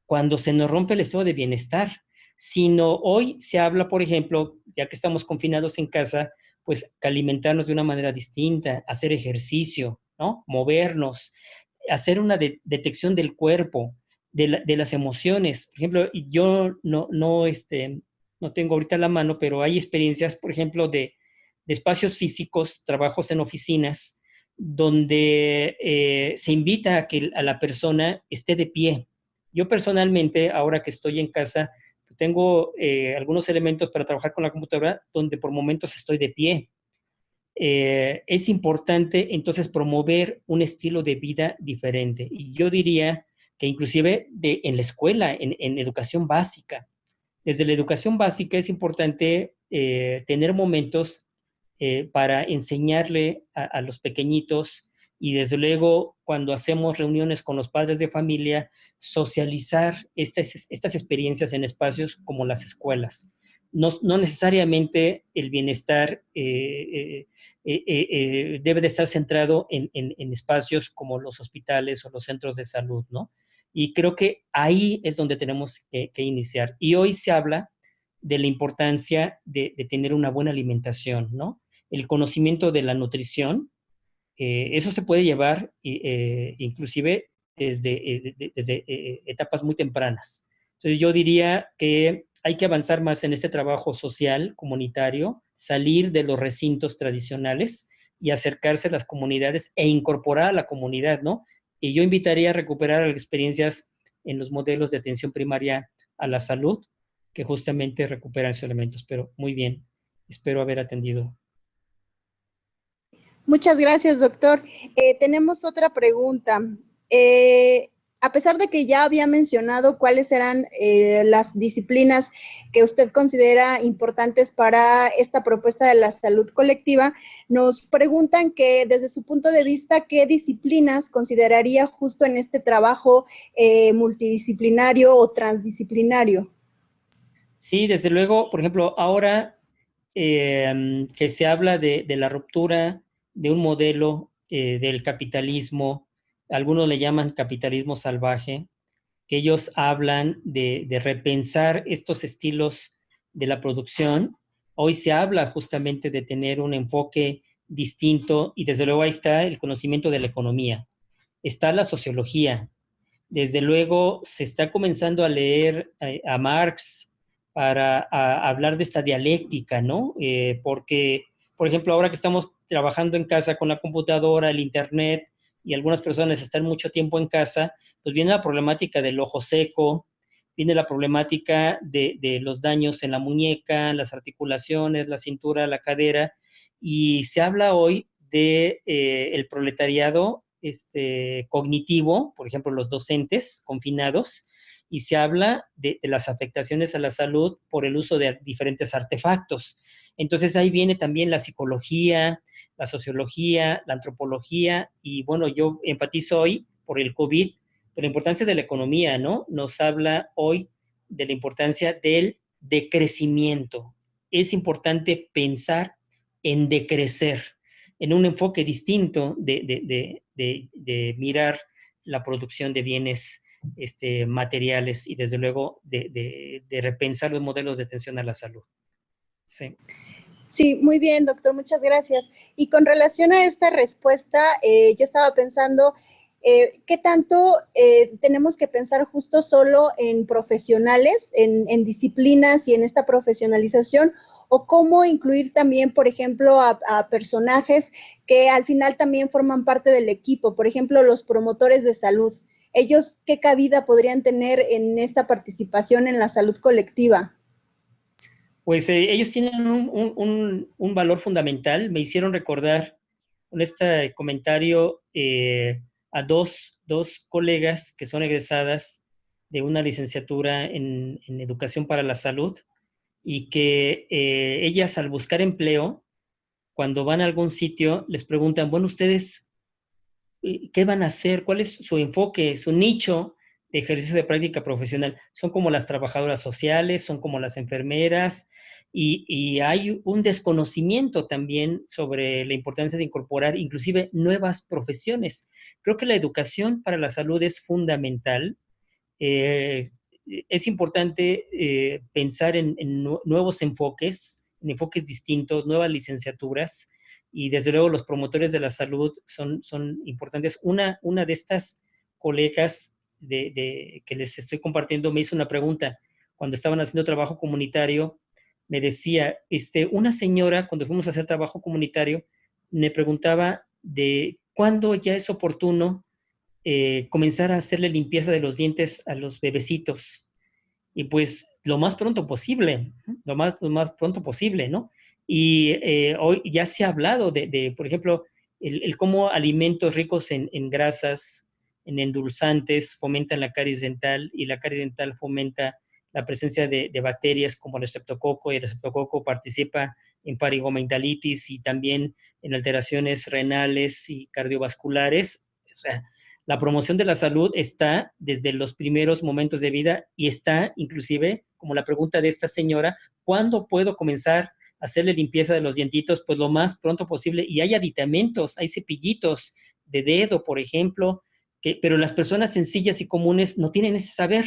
cuando se nos rompe el estado de bienestar, sino hoy se habla, por ejemplo, ya que estamos confinados en casa, pues alimentarnos de una manera distinta, hacer ejercicio, ¿no? Movernos, hacer una detección del cuerpo, de las emociones. Por ejemplo, yo no tengo ahorita la mano, pero hay experiencias, por ejemplo, de espacios físicos, trabajos en oficinas, donde se invita a que a la persona esté de pie. Yo personalmente, ahora que estoy en casa, tengo algunos elementos para trabajar con la computadora donde por momentos estoy de pie. Es importante entonces promover un estilo de vida diferente. Y yo diría que inclusive en la escuela, en educación básica, desde la educación básica es importante tener momentos para enseñarle a los pequeñitos y desde luego cuando hacemos reuniones con los padres de familia, socializar estas experiencias en espacios como las escuelas. No necesariamente el bienestar debe de estar centrado en espacios como los hospitales o los centros de salud, ¿no? Y creo que ahí es donde tenemos que iniciar. Y hoy se habla de la importancia de tener una buena alimentación, ¿no? El conocimiento de la nutrición, eso se puede llevar inclusive desde etapas muy tempranas. Entonces yo diría que hay que avanzar más en este trabajo social, comunitario, salir de los recintos tradicionales y acercarse a las comunidades e incorporar a la comunidad, ¿no? Y yo invitaría a recuperar las experiencias en los modelos de atención primaria a la salud, que justamente recuperan esos elementos. Pero muy bien, espero haber atendido. Muchas gracias, doctor. Tenemos otra pregunta. A pesar de que ya había mencionado cuáles eran las disciplinas que usted considera importantes para esta propuesta de la salud colectiva, nos preguntan que desde su punto de vista, ¿qué disciplinas consideraría justo en este trabajo multidisciplinario o transdisciplinario? Sí, desde luego, por ejemplo, ahora que se habla de la ruptura de un modelo del capitalismo, algunos le llaman capitalismo salvaje, que ellos hablan de repensar estos estilos de la producción. Hoy se habla justamente de tener un enfoque distinto y desde luego ahí está el conocimiento de la economía, está la sociología, desde luego se está comenzando a leer a Marx para hablar de esta dialéctica, ¿no? Porque, por ejemplo, ahora que estamos trabajando en casa con la computadora, el internet, y algunas personas están mucho tiempo en casa, pues viene la problemática del ojo seco, viene la problemática de los daños en la muñeca, las articulaciones, la cintura, la cadera, y se habla hoy de el proletariado cognitivo, por ejemplo, los docentes confinados, y se habla de las afectaciones a la salud por el uso de diferentes artefactos. Entonces ahí viene también la psicología, la sociología, la antropología, y bueno, yo enfatizo hoy por el COVID, por la importancia de la economía, ¿no? Nos habla hoy de la importancia del decrecimiento. Es importante pensar en decrecer, en un enfoque distinto de mirar la producción de bienes materiales y desde luego de repensar los modelos de atención a la salud. Sí. Sí, muy bien, doctor, muchas gracias. Y con relación a esta respuesta, yo estaba pensando, ¿qué tanto tenemos que pensar justo solo en profesionales, en disciplinas y en esta profesionalización? ¿O cómo incluir también, por ejemplo, a personajes que al final también forman parte del equipo? Por ejemplo, los promotores de salud. ¿Ellos qué cabida podrían tener en esta participación en la salud colectiva? Pues ellos tienen un valor fundamental. Me hicieron recordar con este comentario a dos colegas que son egresadas de una licenciatura en Educación para la Salud y que ellas al buscar empleo, cuando van a algún sitio, les preguntan, bueno, ustedes, ¿qué van a hacer? ¿Cuál es su enfoque, su nicho de ejercicio de práctica profesional? Son como las trabajadoras sociales, son como las enfermeras, y hay un desconocimiento también sobre la importancia de incorporar inclusive nuevas profesiones. Creo que la educación para la salud es fundamental. Es importante pensar en nuevos enfoques, en enfoques distintos, nuevas licenciaturas, y desde luego los promotores de la salud son importantes. Una de estas colegas que les estoy compartiendo me hizo una pregunta cuando estaban haciendo trabajo comunitario. Me decía, una señora, cuando fuimos a hacer trabajo comunitario, me preguntaba de ¿cuándo ya es oportuno comenzar a hacerle limpieza de los dientes a los bebecitos? Y pues lo más pronto posible, lo más pronto posible, ¿no? Y hoy ya se ha hablado por ejemplo, el cómo alimentos ricos en grasas, en endulzantes, fomentan la caries dental, y la caries dental fomenta la presencia de bacterias como el estreptococo, y el estreptococo participa en parigomendalitis y también en alteraciones renales y cardiovasculares. O sea, la promoción de la salud está desde los primeros momentos de vida, y está inclusive, como la pregunta de esta señora, ¿cuándo puedo comenzar a hacerle limpieza de los dientitos? Pues lo más pronto posible. Y hay aditamentos, hay cepillitos de dedo, por ejemplo, pero las personas sencillas y comunes no tienen ese saber,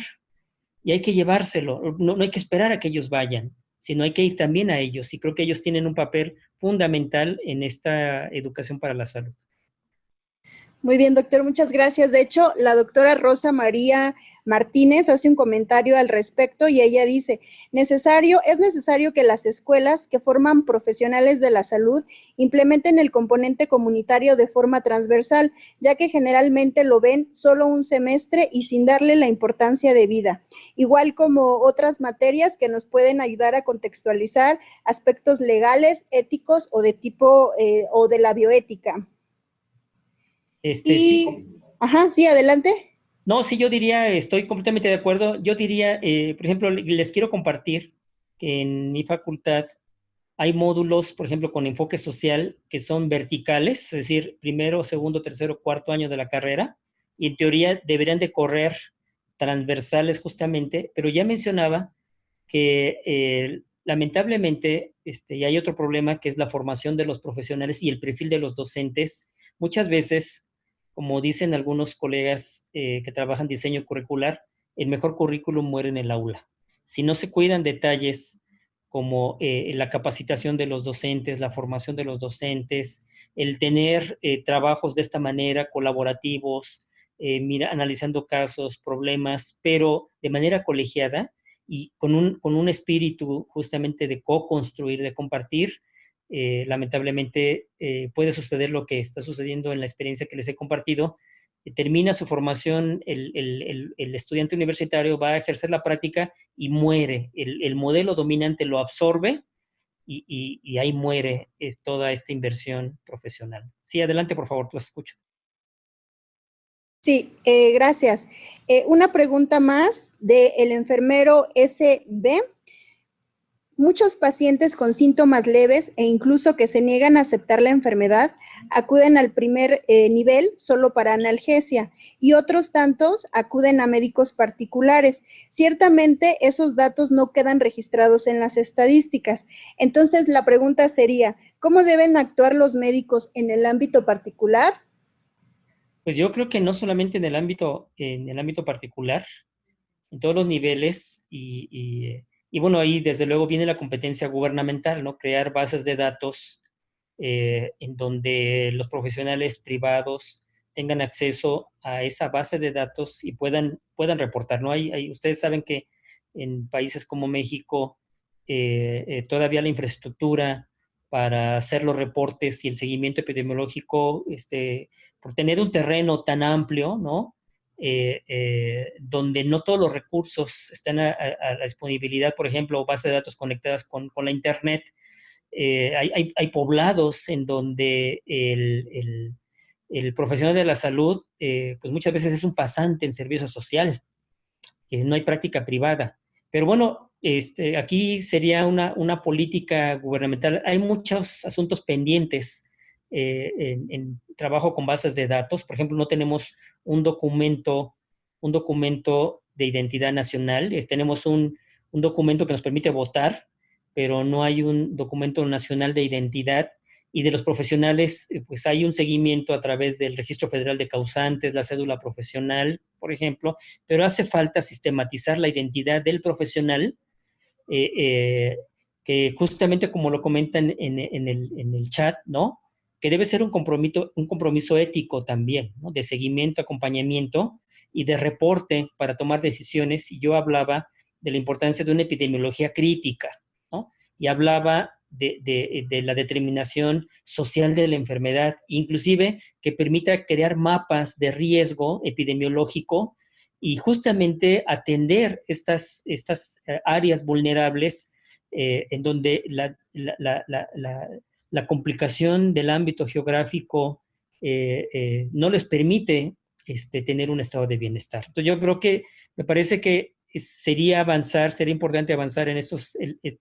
y hay que llevárselo. No hay que esperar a que ellos vayan, sino hay que ir también a ellos. Y creo que ellos tienen un papel fundamental en esta educación para la salud. Muy bien, doctor, muchas gracias. De hecho, la doctora Rosa María Martínez hace un comentario al respecto y ella dice, es necesario que las escuelas que forman profesionales de la salud implementen el componente comunitario de forma transversal, ya que generalmente lo ven solo un semestre y sin darle la importancia debida, igual como otras materias que nos pueden ayudar a contextualizar aspectos legales, éticos o de tipo o de la bioética. Sí. Ajá, sí, adelante. No, sí, yo diría, estoy completamente de acuerdo. Yo diría, por ejemplo, les quiero compartir que en mi facultad hay módulos, por ejemplo, con enfoque social, que son verticales, es decir, primero, segundo, tercero, cuarto año de la carrera, y en teoría deberían de correr transversales justamente, pero ya mencionaba que lamentablemente, y hay otro problema, que es la formación de los profesionales y el perfil de los docentes. Muchas veces, como dicen algunos colegas que trabajan diseño curricular, el mejor currículum muere en el aula. Si no se cuidan detalles como la capacitación de los docentes, la formación de los docentes, el tener trabajos de esta manera, colaborativos, analizando casos, problemas, pero de manera colegiada y con un espíritu justamente de co-construir, de compartir. Lamentablemente puede suceder lo que está sucediendo en la experiencia que les he compartido. Termina su formación el estudiante universitario, va a ejercer la práctica y muere. El modelo dominante lo absorbe y ahí muere toda esta inversión profesional. Sí, adelante, por favor, los escucho. Sí, gracias. Una pregunta más del enfermero SB. Muchos pacientes con síntomas leves e incluso que se niegan a aceptar la enfermedad acuden al primer nivel solo para analgesia, y otros tantos acuden a médicos particulares. Ciertamente esos datos no quedan registrados en las estadísticas. Entonces la pregunta sería, ¿cómo deben actuar los médicos en el ámbito particular? Pues yo creo que no solamente en el ámbito particular, en todos los niveles, y bueno, ahí desde luego viene la competencia gubernamental, ¿no? Crear bases de datos en donde los profesionales privados tengan acceso a esa base de datos y puedan reportar, ¿no? Ustedes saben que en países como México todavía la infraestructura para hacer los reportes y el seguimiento epidemiológico, por tener un terreno tan amplio, ¿no? Donde no todos los recursos están a la disponibilidad, por ejemplo, bases de datos conectadas con la Internet. Hay poblados en donde el profesional de la salud, pues muchas veces es un pasante en servicio social, no hay práctica privada. Pero bueno, aquí sería una política gubernamental. Hay muchos asuntos pendientes en trabajo con bases de datos. Por ejemplo, no tenemos un documento de identidad nacional. Tenemos un documento que nos permite votar, pero no hay un documento nacional de identidad. Y de los profesionales, pues hay un seguimiento a través del Registro Federal de Causantes, la cédula profesional, por ejemplo, pero hace falta sistematizar la identidad del profesional, que justamente como lo comentan en el chat, ¿no? Que debe ser un compromiso ético también, ¿no? De seguimiento, acompañamiento y de reporte para tomar decisiones. Y yo hablaba de la importancia de una epidemiología crítica, ¿no? Y hablaba de la determinación social de la enfermedad, inclusive que permita crear mapas de riesgo epidemiológico y justamente atender estas áreas vulnerables en donde la complicación del ámbito geográfico no les permite tener un estado de bienestar. Entonces yo creo que me parece que sería importante avanzar en estos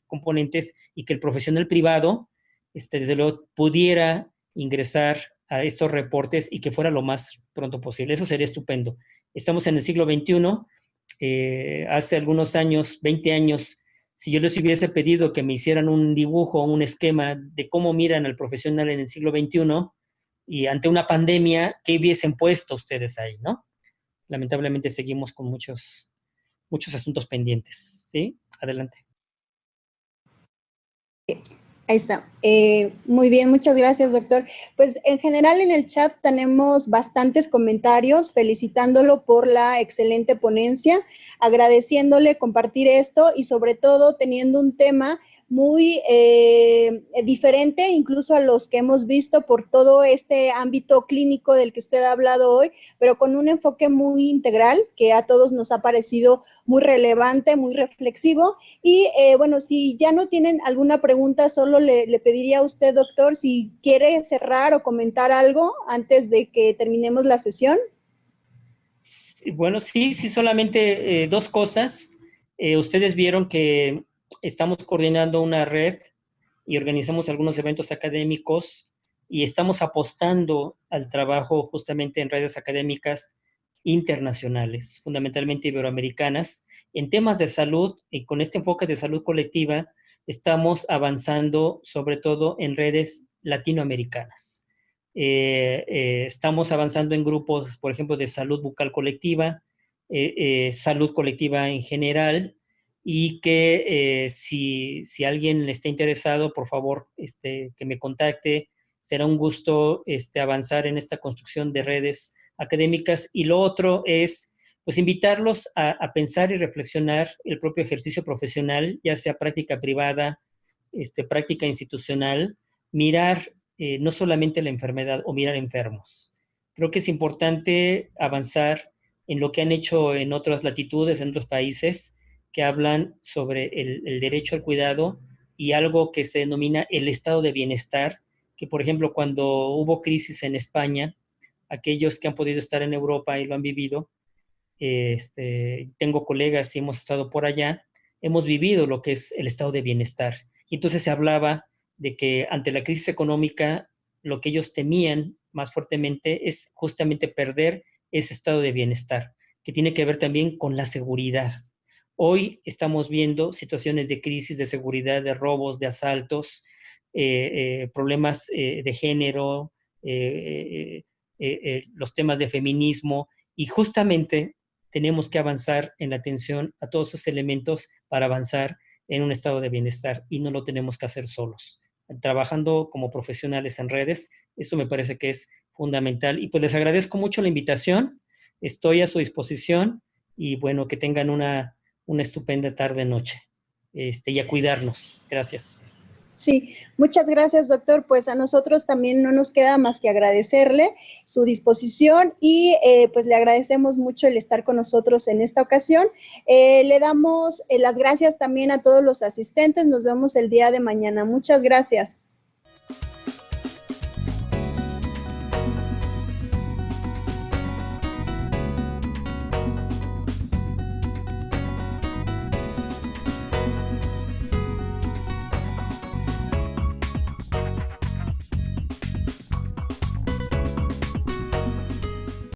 componentes y que el profesional privado, desde luego, pudiera ingresar a estos reportes y que fuera lo más pronto posible. Eso sería estupendo. Estamos en el siglo XXI. Hace algunos años, 20 años, si yo les hubiese pedido que me hicieran un dibujo, un esquema de cómo miran al profesional en el siglo XXI y ante una pandemia, ¿qué hubiesen puesto ustedes ahí, no? Lamentablemente seguimos con muchos asuntos pendientes, ¿sí? Adelante. Ahí está. Muy bien, muchas gracias, doctor. Pues en general en el chat tenemos bastantes comentarios felicitándolo por la excelente ponencia, agradeciéndole compartir esto y sobre todo teniendo un tema muy diferente incluso a los que hemos visto por todo este ámbito clínico del que usted ha hablado hoy, pero con un enfoque muy integral que a todos nos ha parecido muy relevante, muy reflexivo. Y bueno, si ya no tienen alguna pregunta, solo le pediría a usted, doctor, si quiere cerrar o comentar algo antes de que terminemos la sesión. Bueno, sí, solamente dos cosas. Ustedes vieron que estamos coordinando una red y organizamos algunos eventos académicos y estamos apostando al trabajo justamente en redes académicas internacionales, fundamentalmente iberoamericanas, en temas de salud, y con este enfoque de salud colectiva estamos avanzando sobre todo en redes latinoamericanas. Estamos avanzando en grupos, por ejemplo, de salud bucal colectiva, salud colectiva en general, y que si alguien está interesado, por favor, que me contacte. Será un gusto avanzar en esta construcción de redes académicas. Y lo otro es, pues, invitarlos a pensar y reflexionar el propio ejercicio profesional, ya sea práctica privada, práctica institucional, mirar no solamente la enfermedad o mirar enfermos. Creo que es importante avanzar en lo que han hecho en otras latitudes, en otros países, que hablan sobre el derecho al cuidado y algo que se denomina el estado de bienestar, que por ejemplo cuando hubo crisis en España, aquellos que han podido estar en Europa y lo han vivido, tengo colegas y hemos estado por allá, hemos vivido lo que es el estado de bienestar. Y entonces se hablaba de que ante la crisis económica lo que ellos temían más fuertemente es justamente perder ese estado de bienestar, que tiene que ver también con la seguridad. Hoy estamos viendo situaciones de crisis, de seguridad, de robos, de asaltos, problemas de género, los temas de feminismo, y justamente tenemos que avanzar en la atención a todos esos elementos para avanzar en un estado de bienestar, y no lo tenemos que hacer solos. Trabajando como profesionales en redes, eso me parece que es fundamental. Y pues les agradezco mucho la invitación, estoy a su disposición, y bueno, que tengan una estupenda tarde-noche, y a cuidarnos. Gracias. Sí, muchas gracias, doctor. Pues a nosotros también no nos queda más que agradecerle su disposición y pues le agradecemos mucho el estar con nosotros en esta ocasión. Le damos las gracias también a todos los asistentes. Nos vemos el día de mañana. Muchas gracias.